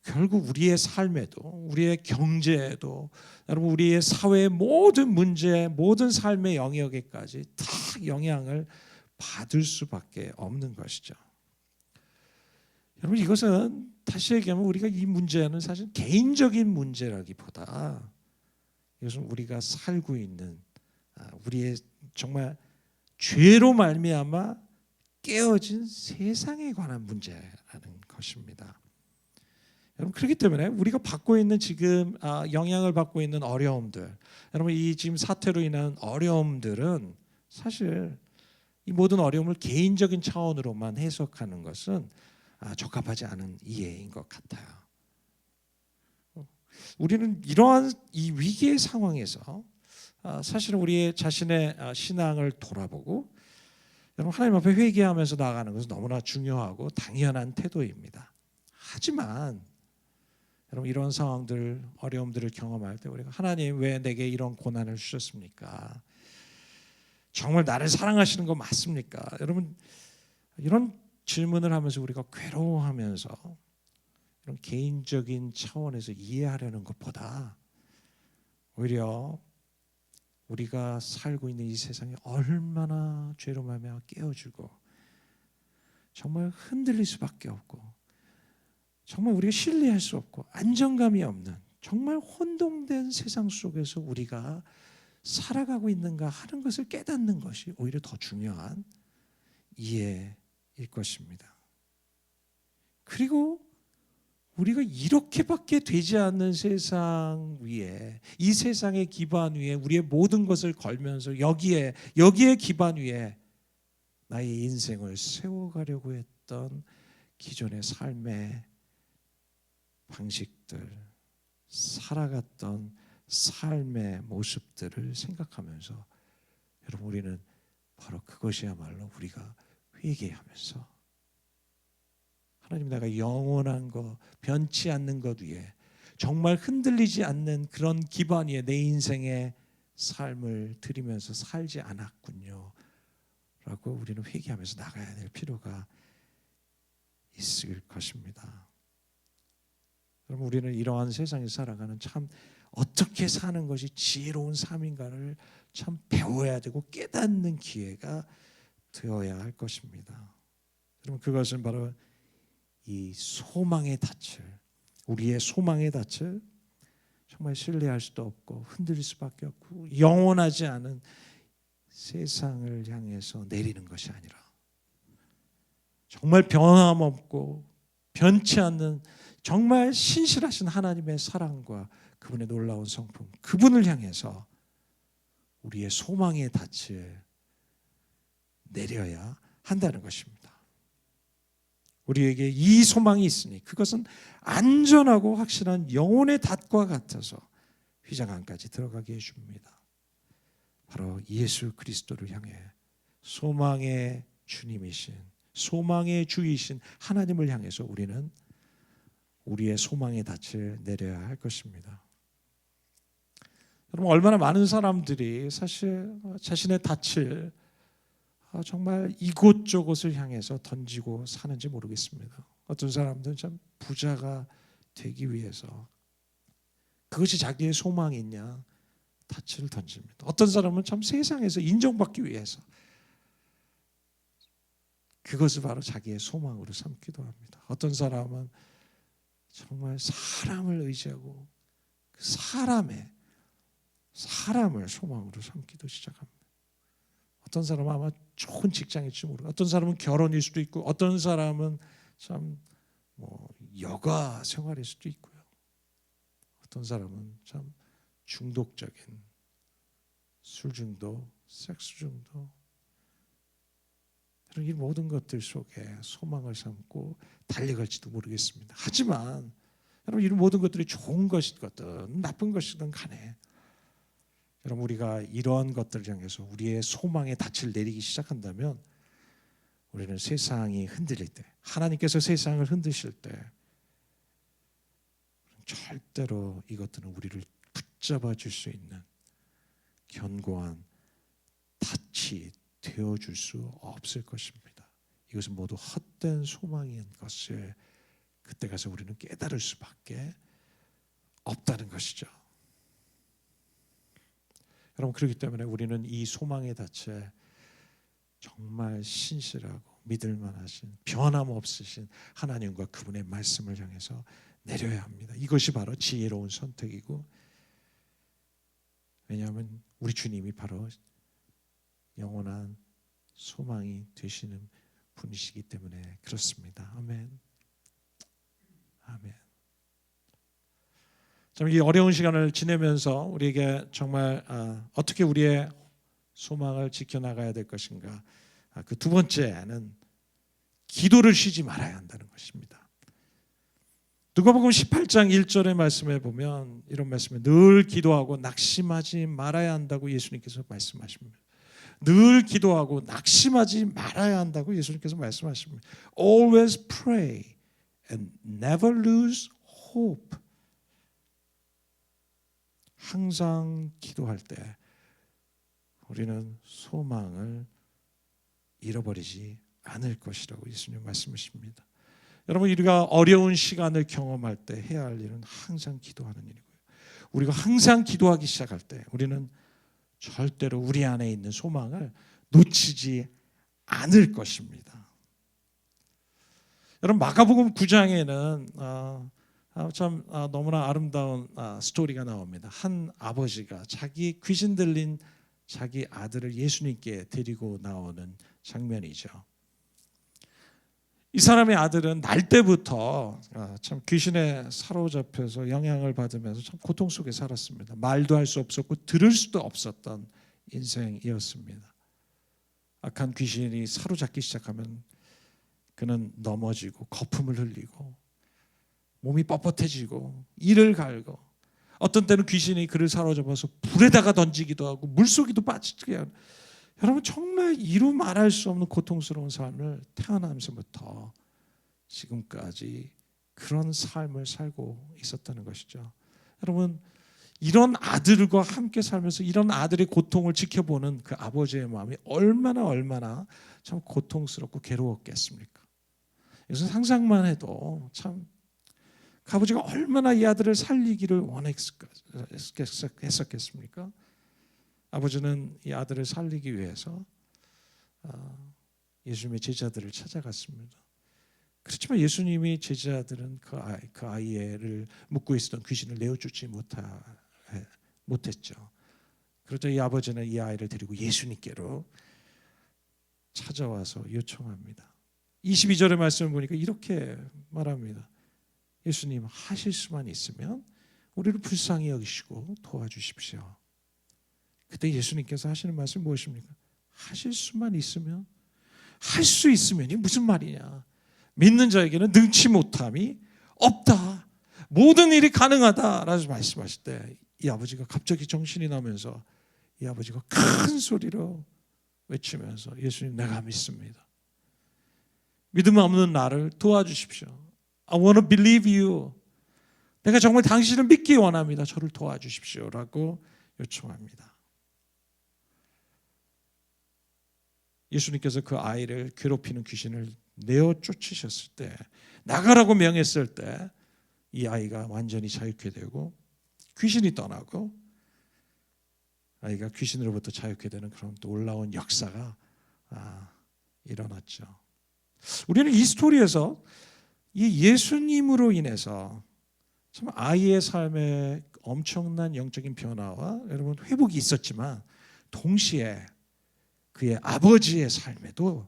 결국 우리의 삶에도, 우리의 경제에도, 여러분 우리의 사회의 모든 문제, 모든 삶의 영역에까지 다 영향을 받을 수밖에 없는 것이죠. 여러분, 이것은 다시 얘기하면 우리가 이 문제는 사실 개인적인 문제라기보다 이것은 우리가 살고 있는 우리의 정말 죄로 말미암아 깨어진 세상에 관한 문제라는 것입니다. 여러분, 그렇기 때문에 우리가 받고 있는 지금 영향을 받고 있는 어려움들, 여러분 이 지금 사태로 인한 어려움들은 사실 이 모든 어려움을 개인적인 차원으로만 해석하는 것은 적합하지 않은 이해인 것 같아요. 우리는 이러한 이 위기의 상황에서 사실은 우리의 자신의 신앙을 돌아보고 여러분 하나님 앞에 회개하면서 나아가는 것은 너무나 중요하고 당연한 태도입니다. 하지만 여러분, 이런 상황들, 어려움들을 경험할 때 우리가 하나님 왜 내게 이런 고난을 주셨습니까? 정말 나를 사랑하시는 거 맞습니까? 여러분, 이런 질문을 하면서 우리가 괴로워하면서 이런 개인적인 차원에서 이해하려는 것보다 오히려 우리가 살고 있는 이 세상이 얼마나 죄로 말미암아 깨어지고 정말 흔들릴 수밖에 없고 정말 우리가 신뢰할 수 없고 안정감이 없는 정말 혼동된 세상 속에서 우리가 살아가고 있는가 하는 것을 깨닫는 것이 오히려 더 중요한 이해일 것입니다. 그리고 우리가 이렇게밖에 되지 않는 세상 위에, 이 세상의 기반 위에 우리의 모든 것을 걸면서 여기에 기반 위에 나의 인생을 세워가려고 했던 기존의 삶의 방식들, 살아갔던 삶의 모습들을 생각하면서 여러분 우리는 바로 그것이야말로 우리가 회개하면서 하나님 내가 영원한 것 변치 않는 것 위에 정말 흔들리지 않는 그런 기반 위에 내 인생의 삶을 드리면서 살지 않았군요 라고 우리는 회개하면서 나가야 될 필요가 있을 것입니다. 여러분 우리는 이러한 세상에 살아가는 참 어떻게 사는 것이 지혜로운 삶인가를 참 배워야 되고 깨닫는 기회가 되어야 할 것입니다. 여러분 그것은 바로 이 소망의 닻을 우리의 소망의 닻을 정말 신뢰할 수도 없고 흔들릴 수밖에 없고 영원하지 않은 세상을 향해서 내리는 것이 아니라 정말 변함없고 변치 않는 정말 신실하신 하나님의 사랑과 그분의 놀라운 성품 그분을 향해서 우리의 소망의 닻을 내려야 한다는 것입니다. 우리에게 이 소망이 있으니 그것은 안전하고 확실한 영혼의 닷과 같아서 휘장안까지 들어가게 해줍니다. 바로 예수 그리스도를 향해 소망의 주님이신 소망의 주이신 하나님을 향해서 우리는 우리의 소망의 닻을 내려야 할 것입니다. 여러분 얼마나 많은 사람들이 사실 자신의 닻을 정말 이곳저곳을 향해서 던지고 사는지 모르겠습니다. 어떤 사람들은 참 부자가 되기 위해서 그것이 자기의 소망이냐 닻을 던집니다. 어떤 사람은 참 세상에서 인정받기 위해서 그것을 바로 자기의 소망으로 삼기도 합니다. 어떤 사람은 정말 사람을 의지하고 그 사람을 소망으로 삼기도 시작합니다. 어떤 사람은 아마 좋은 직장일지 모르고 어떤 사람은 결혼일 수도 있고 어떤 사람은 참 여가 생활일 수도 있고요. 어떤 사람은 참 중독적인 술 중독, 섹스 중독 이 모든 것들 속에 소망을 삼고 달려갈지도 모르겠습니다. 하지만 여러분 이 모든 것들이 좋은 것이든 나쁜 것이든 간에 여러분 우리가 이러한 것들을 향해서 우리의 소망의 닻을 내리기 시작한다면 우리는 세상이 흔들릴 때 하나님께서 세상을 흔드실 때 절대로 이것들은 우리를 붙잡아 줄 수 있는 견고한 닻이 되어줄 수 없을 것입니다. 이것은 모두 헛된 소망인 것을 그때 가서 우리는 깨달을 수밖에 없다는 것이죠. 여러분 그렇기 때문에 우리는 이 소망의 닻에 정말 신실하고 믿을만하신 변함없으신 하나님과 그분의 말씀을 향해서 내려야 합니다. 이것이 바로 지혜로운 선택이고 왜냐하면 우리 주님이 바로 영원한 소망이 되시는 분이시기 때문에 그렇습니다. 아멘. 아멘. 참 이 어려운 시간을 지내면서 우리에게 정말 어떻게 우리의 소망을 지켜나가야 될 것인가. 그 두 번째는 기도를 쉬지 말아야 한다는 것입니다. 누가복음 18장 1절의 말씀에 보면 이런 말씀에 늘 기도하고 낙심하지 말아야 한다고 예수님께서 말씀하십니다. 늘 기도하고 낙심하지 말아야 한다고 예수님께서 말씀하십니다. Always pray and never lose hope. 항상 기도할 때 우리는 소망을 잃어버리지 않을 것이라고 예수님 말씀하십니다. 여러분 우리가 어려운 시간을 경험할 때 해야 할 일은 항상 기도하는 일이고요. 우리가 항상 기도하기 시작할 때 우리는 절대로 우리 안에 있는 소망을 놓치지 않을 것입니다. 여러분 마가복음 9장에는 참 너무나 아름다운 스토리가 나옵니다. 한 아버지가 자기 귀신 들린 자기 아들을 예수님께 데리고 나오는 장면이죠. 이 사람의 아들은 날 때부터 참 귀신에 사로잡혀서 영향을 받으면서 참 고통 속에 살았습니다. 말도 할 수 없었고 들을 수도 없었던 인생이었습니다. 악한 귀신이 사로잡기 시작하면 그는 넘어지고 거품을 흘리고 몸이 뻣뻣해지고 이를 갈고 어떤 때는 귀신이 그를 사로잡아서 불에다가 던지기도 하고 물속에도 빠지게 하는, 여러분 정말 이루 말할 수 없는 고통스러운 삶을 태어나면서부터 지금까지 그런 삶을 살고 있었다는 것이죠. 여러분 이런 아들과 함께 살면서 이런 아들의 고통을 지켜보는 그 아버지의 마음이 얼마나 참 고통스럽고 괴로웠겠습니까? 이것은 상상만 해도 참 그 아버지가 얼마나 이 아들을 살리기를 원했었겠습니까? 아버지는 이 아들을 살리기 위해서 예수님의 제자들을 찾아갔습니다. 그렇지만 예수님이 제자들은 그 아이를 묶고 있었던 귀신을 내어쫓지 못했죠. 그러자 이 아버지는 이 아이를 데리고 예수님께로 찾아와서 요청합니다. 22절의 말씀을 보니까 이렇게 말합니다. 예수님, 하실 수만 있으면 우리를 불쌍히 여기시고 도와주십시오. 그때 예수님께서 하시는 말씀이 무엇입니까? 하실 수만 있으면, 할 수 있으면이 무슨 말이냐? 믿는 자에게는 능치 못함이 없다. 모든 일이 가능하다라고 말씀하실 때 이 아버지가 갑자기 정신이 나면서 이 아버지가 큰 소리로 외치면서 예수님, 내가 믿습니다. 믿음 없는 나를 도와주십시오. I want to believe you. 내가 정말 당신을 믿기 원합니다. 저를 도와주십시오. 라고 요청합니다. 예수님께서 그 아이를 괴롭히는 귀신을 내어 쫓으셨을 때, 나가라고 명했을 때 이 아이가 완전히 자유케 되고 귀신이 떠나고 아이가 귀신으로부터 자유케 되는 그런 놀라운 역사가 일어났죠. 우리는 이 스토리에서 이 예수님으로 인해서 참 아이의 삶에 엄청난 영적인 변화와 여러분 회복이 있었지만 동시에 그의 아버지의 삶에도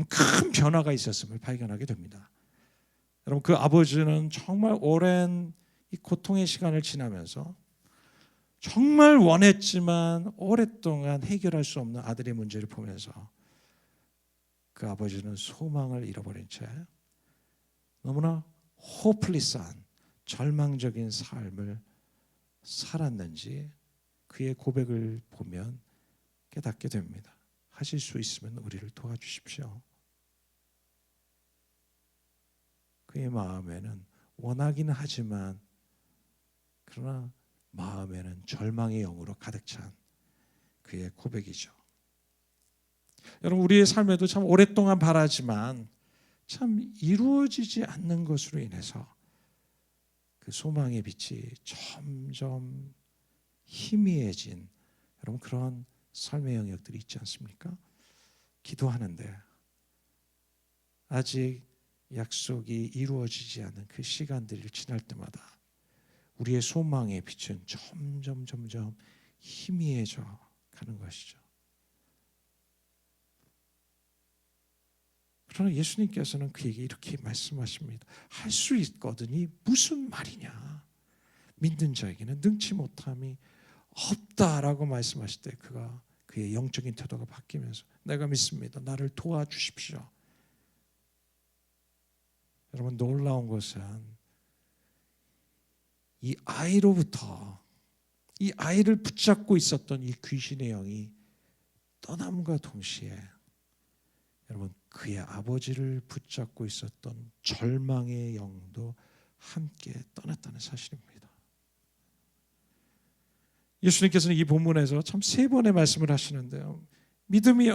큰 변화가 있었음을 발견하게 됩니다. 여러분 그 아버지는 정말 오랜 이 고통의 시간을 지나면서 정말 원했지만 오랫동안 해결할 수 없는 아들의 문제를 보면서 그 아버지는 소망을 잃어버린 채 너무나 호플리스한 절망적인 삶을 살았는지 그의 고백을 보면 깨닫게 됩니다. 하실 수 있으면 우리를 도와주십시오. 그의 마음에는 원하기는 하지만 그러나 마음에는 절망의 영으로 가득 찬 그의 고백이죠. 여러분 우리의 삶에도 참 오랫동안 바라지만 참 이루어지지 않는 것으로 인해서 그 소망의 빛이 점점 희미해진 여러분 그런 삶의 영역들이 있지 않습니까? 기도하는데 아직 약속이 이루어지지 않는 그 시간들이 지날 때마다 우리의 소망의 빛은 점점 희미해져 가는 것이죠. 그러나 예수님께서는 그에게 이렇게 말씀하십니다. 할 수 있거든이 무슨 말이냐? 믿는 자에게는 능치 못함이 없다라고 말씀하실 때 그의 영적인 태도가 바뀌면서 내가 믿습니다. 나를 도와주십시오. 여러분 놀라운 것은 이 아이로부터 이 아이를 붙잡고 있었던 이 귀신의 영이 떠남과 동시에 여러분 그의 아버지를 붙잡고 있었던 절망의 영도 함께 떠났다는 사실입니다. 예수님께서는 이 본문에서 참 세 번의 말씀을 하시는데요. 믿음이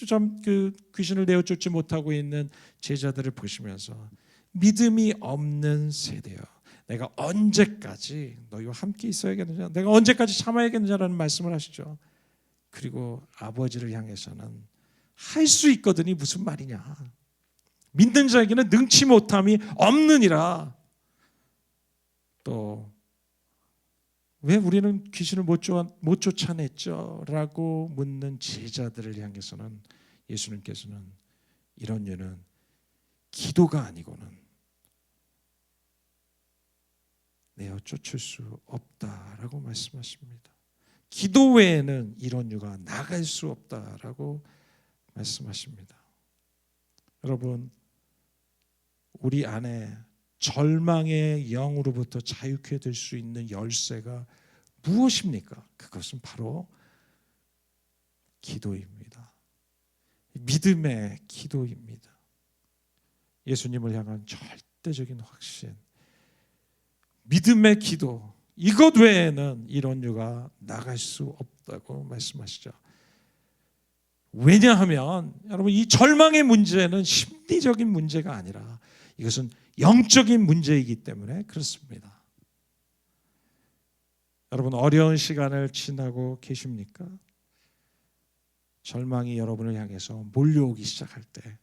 좀 그 귀신을 내어쫓지 못하고 있는 제자들을 보시면서 믿음이 없는 세대여, 내가 언제까지 너희와 함께 있어야겠느냐, 내가 언제까지 참아야겠느냐라는 말씀을 하시죠. 그리고 아버지를 향해서는 할 수 있거든이 무슨 말이냐, 믿는 자에게는 능치 못함이 없느니라. 또 왜 우리는 귀신을 못 쫓아냈죠? 라고 묻는 제자들을 향해서는 예수님께서는 이런 유는 기도가 아니고는 내어 쫓을 수 없다라고 말씀하십니다. 기도 외에는 이런 유가 나갈 수 없다라고 말씀하십니다. 여러분 우리 안에 절망의 영으로부터 자유케 될 수 있는 열쇠가 무엇입니까? 그것은 바로 기도입니다. 믿음의 기도입니다. 예수님을 향한 절대적인 확신, 믿음의 기도, 이것 외에는 이런 유가 나갈 수 없다고 말씀하시죠. 왜냐하면 여러분, 이 절망의 문제는 심리적인 문제가 아니라 이것은 영적인 문제이기 때문에 그렇습니다. 여러분, 어려운 시간을 지나고 계십니까? 절망이 여러분을 향해서 몰려오기 시작할 때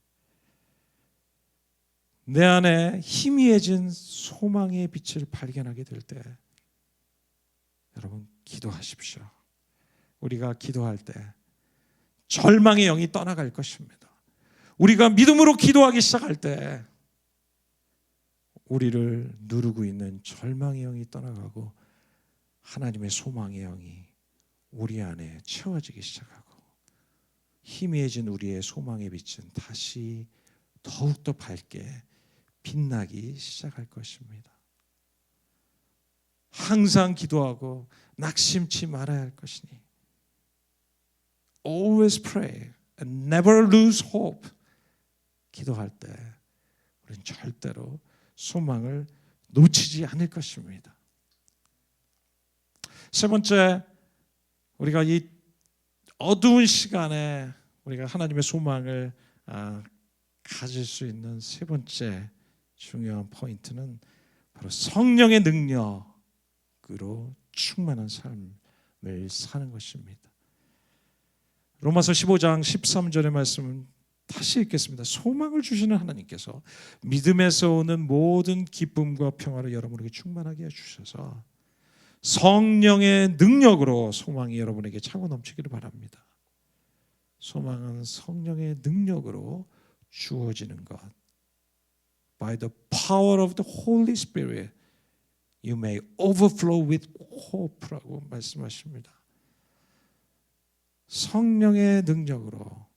내 안에 희미해진 소망의 빛을 발견하게 될 때 여러분, 기도하십시오. 우리가 기도할 때 절망의 영이 떠나갈 것입니다. 우리가 믿음으로 기도하기 시작할 때 우리를 누르고 있는 절망의 영이 떠나가고 하나님의 소망의 영이 우리 안에 채워지기 시작하고 희미해진 우리의 소망의 빛은 다시 더욱더 밝게 빛나기 시작할 것입니다. 항상 기도하고 낙심치 말아야 할 것이니 Always pray and never lose hope. 기도할 때 우리는 절대로 소망을 놓치지 않을 것입니다. 세 번째, 우리가 이 어두운 시간에 우리가 하나님의 소망을 가질 수 있는 세 번째 중요한 포인트는 바로 성령의 능력으로 충만한 삶을 사는 것입니다. 로마서 15장 13절의 말씀은 다시 읽겠습니다. 소망을 주시는 하나님께서 믿음에서 오는 모든 기쁨과 평화를 여러분에게 충만하게 해주셔서 성령의 능력으로 소망이 여러분에게 차고 넘치기를 바랍니다. 소망은 성령의 능력으로 주어지는 것. By the power of the Holy Spirit, you may overflow with hope라고 말씀하십니다. 성령의 능력으로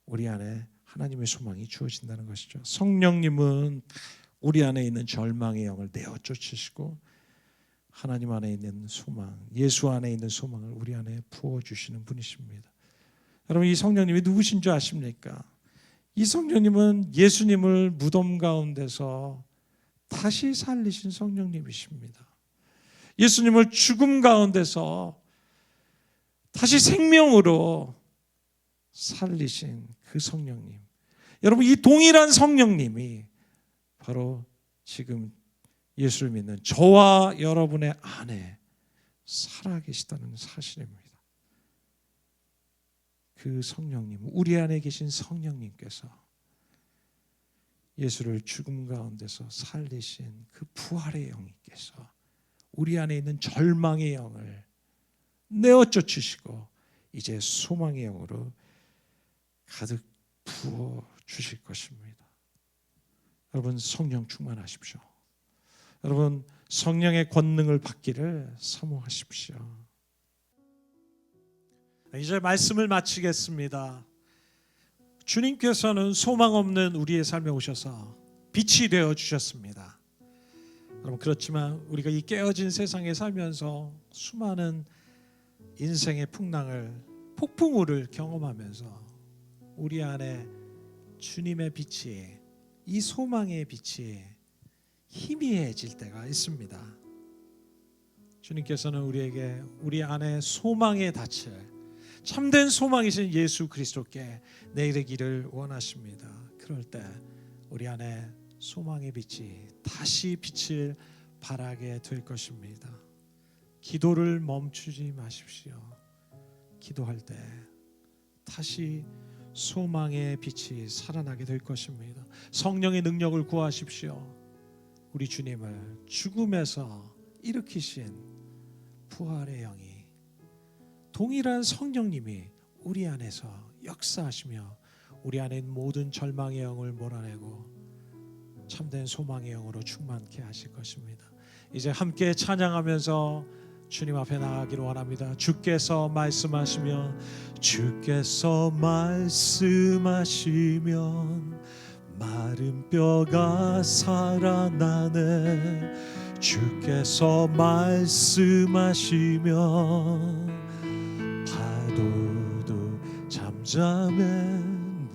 우리 안에 하나님의 소망이 주어진다는 것이죠. 성령님은 우리 안에 있는 절망의 영을 내어 쫓으시고 하나님 안에 있는 소망, 예수 안에 있는 소망을 우리 안에 부어주시는 분이십니다. 여러분, 이 성령님이 누구신 줄 아십니까? 이 성령님은 예수님을 무덤 가운데서 다시 살리신 성령님이십니다. 예수님을 죽음 가운데서 다시 생명으로 살리신 그 성령님. 여러분, 이 동일한 성령님이 바로 지금 예수를 믿는 저와 여러분의 안에 살아계시다는 사실입니다. 그 성령님, 우리 안에 계신 성령님께서 예수를 죽음 가운데서 살리신 그 부활의 영이께서 우리 안에 있는 절망의 영을 내어 쫓으시고 이제 소망의 영으로 가득 부어 주실 것입니다. 여러분, 성령 충만하십시오. 여러분, 성령의 권능을 받기를 사모하십시오. 이제 말씀을 마치겠습니다. 주님께서는 소망 없는 우리의 삶에 오셔서 빛이 되어 주셨습니다. 여러분, 그렇지만 우리가 이 깨어진 세상에 살면서 수많은 인생의 폭풍우를 경험하면서 우리 안에 주님의 빛이, 이 소망의 빛이 희미해질 때가 있습니다. 주님께서는 우리에게 우리 안에 소망의 닻을, 참된 소망이신 예수 그리스도께 내리기를 원하십니다. 그럴 때 우리 안에 소망의 빛이 다시 빛을 발하게 될 것입니다. 기도를 멈추지 마십시오. 기도할 때 다시 소망의 빛이 살아나게 될 것입니다. 성령의 능력을 구하십시오. 우리 주님을 죽음에서 일으키신 부활의 영이, 동일한 성령님이 우리 안에서 역사하시며 우리 안에 있는 모든 절망의 영을 몰아내고 참된 소망의 영으로 충만케 하실 것입니다. 이제 함께 찬양하면서 주님 앞에 나가기를 원합니다. 주께서 말씀하시면 마른 뼈가 살아나네. 주께서 말씀하시면 파도도 잠잠해.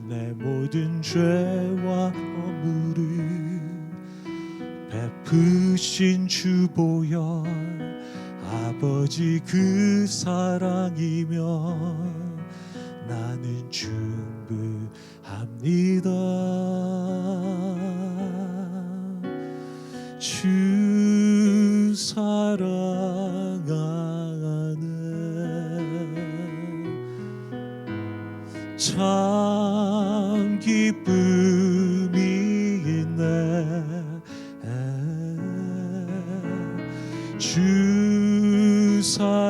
내 모든 죄와 허물을 베푸신 주 보혈 아버지 그 사랑이면 나는 충분합니다. 주 사랑하네. 참 기쁨이 있네. 주 사랑하네.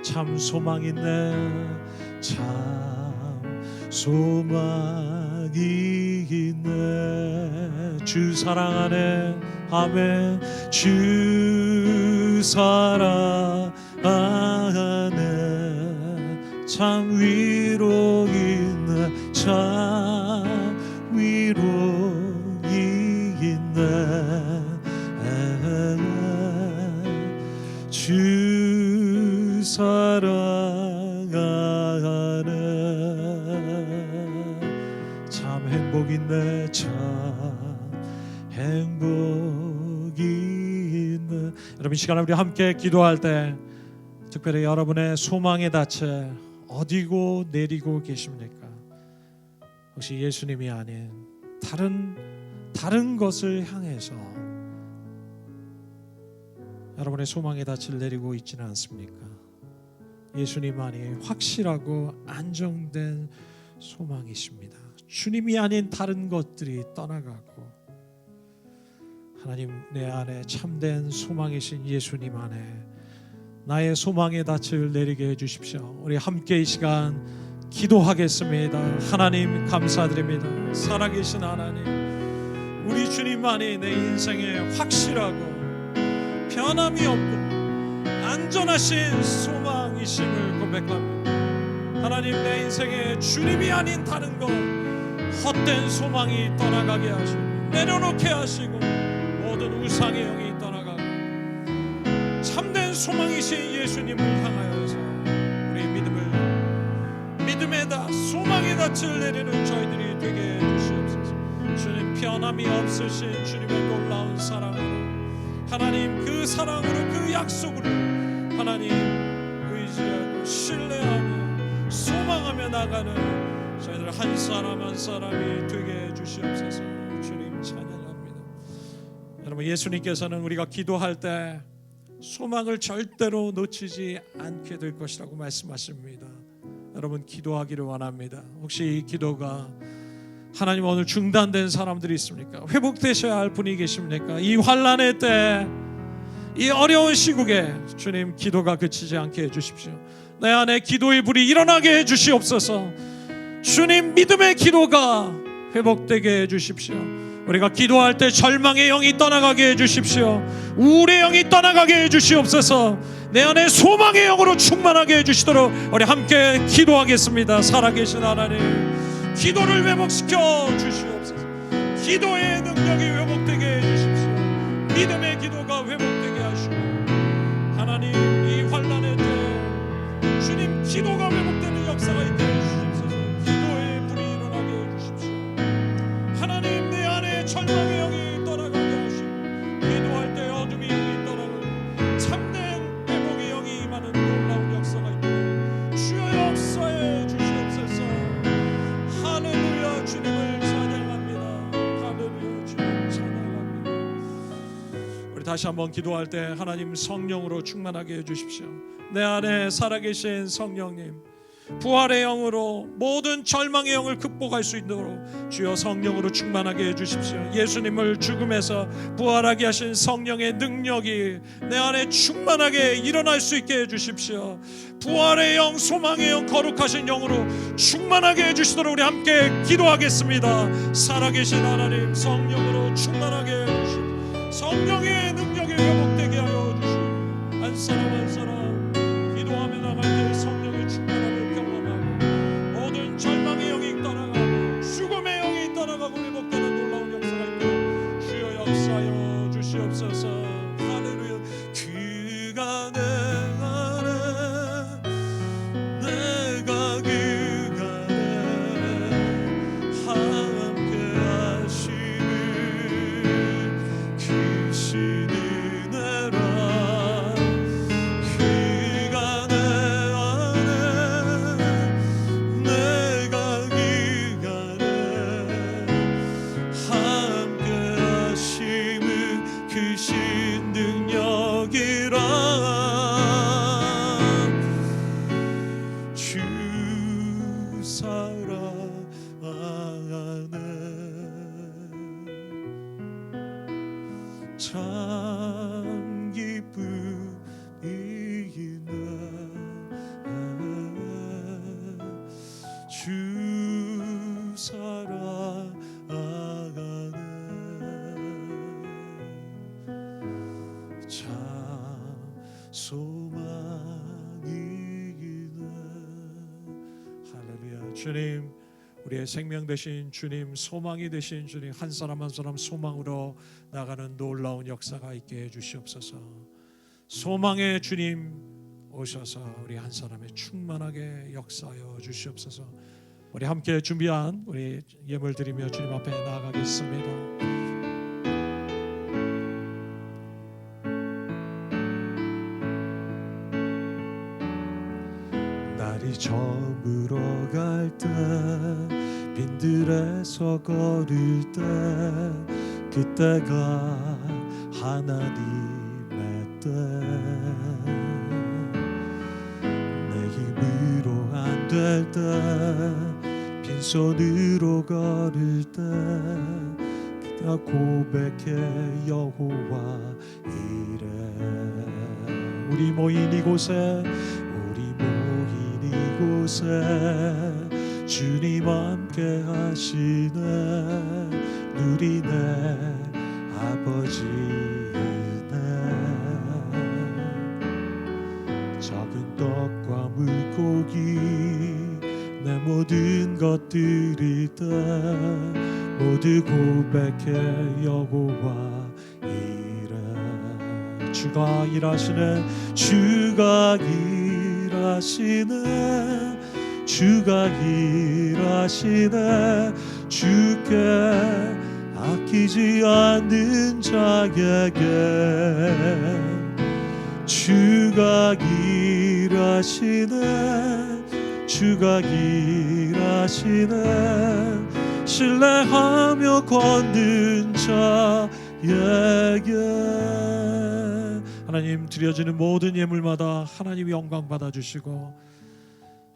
참 소망 있네. 참 소망이 있네. 주 사랑하네. 아멘. 주 사랑하네. 참 위로 있네. 참 위로이 있네. 주 사랑하네. 참 행복 있네. 참 행복이 있네. 여러분 이 시간에 우리 함께 기도할 때 특별히 여러분의 소망의 닻을 어디고 내리고 계십니까? 혹시 예수님이 아닌 다른 것을 향해서 여러분의 소망의 닻을 내리고 있지는 않습니까? 예수님만이 확실하고 안정된 소망이십니다. 주님이 아닌 다른 것들이 떠나가고 하나님 내 안에 참된 소망이신 예수님 안에 나의 소망의 닻을 내리게 해주십시오. 우리 함께 이 시간 기도하겠습니다. 하나님 감사드립니다. 살아계신 하나님, 우리 주님만이 내 인생에 확실하고 변함이 없고 안전하신 소망이심을 고백합니다. 하나님 내 인생에 주님이 아닌 다른 것 헛된 소망이 떠나가게 하시고 내려놓게 하시고 모든 우상의 영이 떠나가고 참된 소망이신 예수님을 향하여서 우리 믿음에다 소망의 닻을 내리는 저희들이 되게 해주시옵소서. 주님 변함이 없으신 주님의 놀라운 사랑으로 하나님 그 사랑으로 그 약속으로 하나님 의지하고 신뢰하며 소망하며 나가는 저희들 한 사람 한 사람이 되게 해주시옵소서. 주님 찬양합니다. 여러분 예수님께서는 우리가 기도할 때 소망을 절대로 놓치지 않게 될 것이라고 말씀하십니다. 여러분 기도하기를 원합니다. 혹시 이 기도가 하나님 오늘 중단된 사람들이 있습니까? 회복되셔야 할 분이 계십니까? 이 환난의 때, 이 어려운 시국에 주님 기도가 그치지 않게 해주십시오. 내 안에 기도의 불이 일어나게 해주시옵소서. 주님 믿음의 기도가 회복되게 해주십시오. 우리가 기도할 때 절망의 영이 떠나가게 해주십시오. 우울의 영이 떠나가게 해주시옵소서. 내 안에 소망의 영으로 충만하게 해주시도록 우리 함께 기도하겠습니다. 살아계신 하나님, 기도를 회복시켜 주시옵소서. 기도의 능력이 회복되게 해주십시오. 믿음의 기도가 회복되게 하시고 하나님 이 환난의 때 주님 기도가 회복되는 역사가 있게 해주십소서. 기도의 불이 일어나게 해주십시오. 하나님 내 안에 절망의 영이 떠나가게 하시고 기도할 때 어둠의 영이 떠나가고 참된 회복의 영이 임하는 놀라운 역사가 있도록 주여 역사해 주시옵소서. 할렐루야. 주님을 찬양합니다. 할렐루야. 주님 찬양합니다. 우리 다시 한번 기도할 때 하나님 성령으로 충만하게 해주십시오. 내 안에 살아계신 성령님, 부활의 영으로 모든 절망의 영을 극복할 수 있도록 주여 성령으로 충만하게 해주십시오. 예수님을 죽음에서 부활하게 하신 성령의 능력이 내 안에 충만하게 일어날 수 있게 해주십시오. 부활의 영, 소망의 영, 거룩하신 영으로 충만하게 해주시도록 우리 함께 기도하겠습니다. 살아계신 하나님 성령으로 충만하게 해주시고 성령의 능력이 회복되게 하여 주시고 한 사람 한 사람 기도하며 나갈 때 성령의 충만함을 경험하고 모든 참 기쁨이나 주 사랑하네 참 소망이나 할렐루야. 주님, 우리의 생명 되신 주님, 소망이 되신 주님, 한 사람 한 사람 소망으로 나가는 놀라운 역사가 있게 해주시옵소서. 소망의 주님 오셔서 우리 한 사람의 충만하게 역사하여 주시옵소서. 우리 함께 준비한 우리 예물 드리며 주님 앞에 나아가겠습니다. 날이 저물어 갈 때 빈들에서 걸을 때 그때가 하나님의 때 내 힘으로 안 될 때 빈손으로 걸을 때 그가 고백해 여호와 이래 우리 모인 이곳에 이곳에 주님 함께 하시네 누리네 아버지 은혜 작은 떡과 물고기 내 모든 것들이 다 모두 고백해 여호와 이래 주가 일하시네 주가 일하시네 주가 일하시네 주께 아끼지 않는 자에게 주가 일하시네 주가 일하시네 신뢰하며 걷는 자에게 하나님 드려지는 모든 예물마다 하나님 영광 받아주시고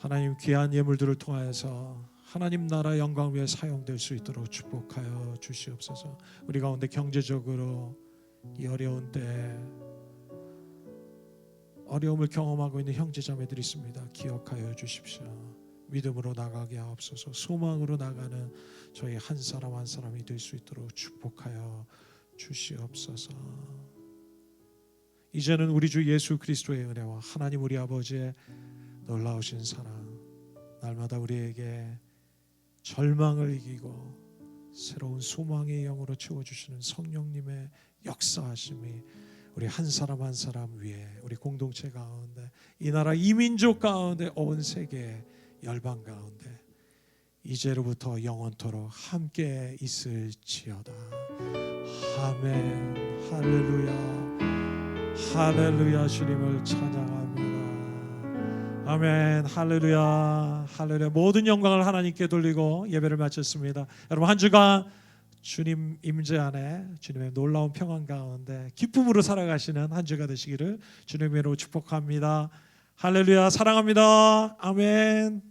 하나님 귀한 예물들을 통하여서 하나님 나라 영광 위에 사용될 수 있도록 축복하여 주시옵소서. 우리 가운데 경제적으로 이 어려운 때 어려움을 경험하고 있는 형제자매들이 있습니다. 기억하여 주십시오. 믿음으로 나가게 하옵소서. 소망으로 나가는 저희 한 사람 한 사람이 될 수 있도록 축복하여 주시옵소서. 이제는 우리 주 예수 그리스도의 은혜와 하나님 우리 아버지의 놀라우신 사랑 날마다 우리에게 절망을 이기고 새로운 소망의 영으로 채워주시는 성령님의 역사하심이 우리 한 사람 한 사람 위에 우리 공동체 가운데 이 나라 이민족 가운데 온 세계 열방 가운데 이제로부터 영원토록 함께 있을지어다. 아멘. 할렐루야. 할렐루야. 주님을 찬양합니다. 아멘. 할렐루야. 할렐루야. 모든 영광을 하나님께 돌리고 예배를 마쳤습니다. 여러분 한 주간 주님 임재 안에 주님의 놀라운 평안 가운데 기쁨으로 살아가시는 한 주가 되시기를 주님으로 축복합니다. 할렐루야. 사랑합니다. 아멘.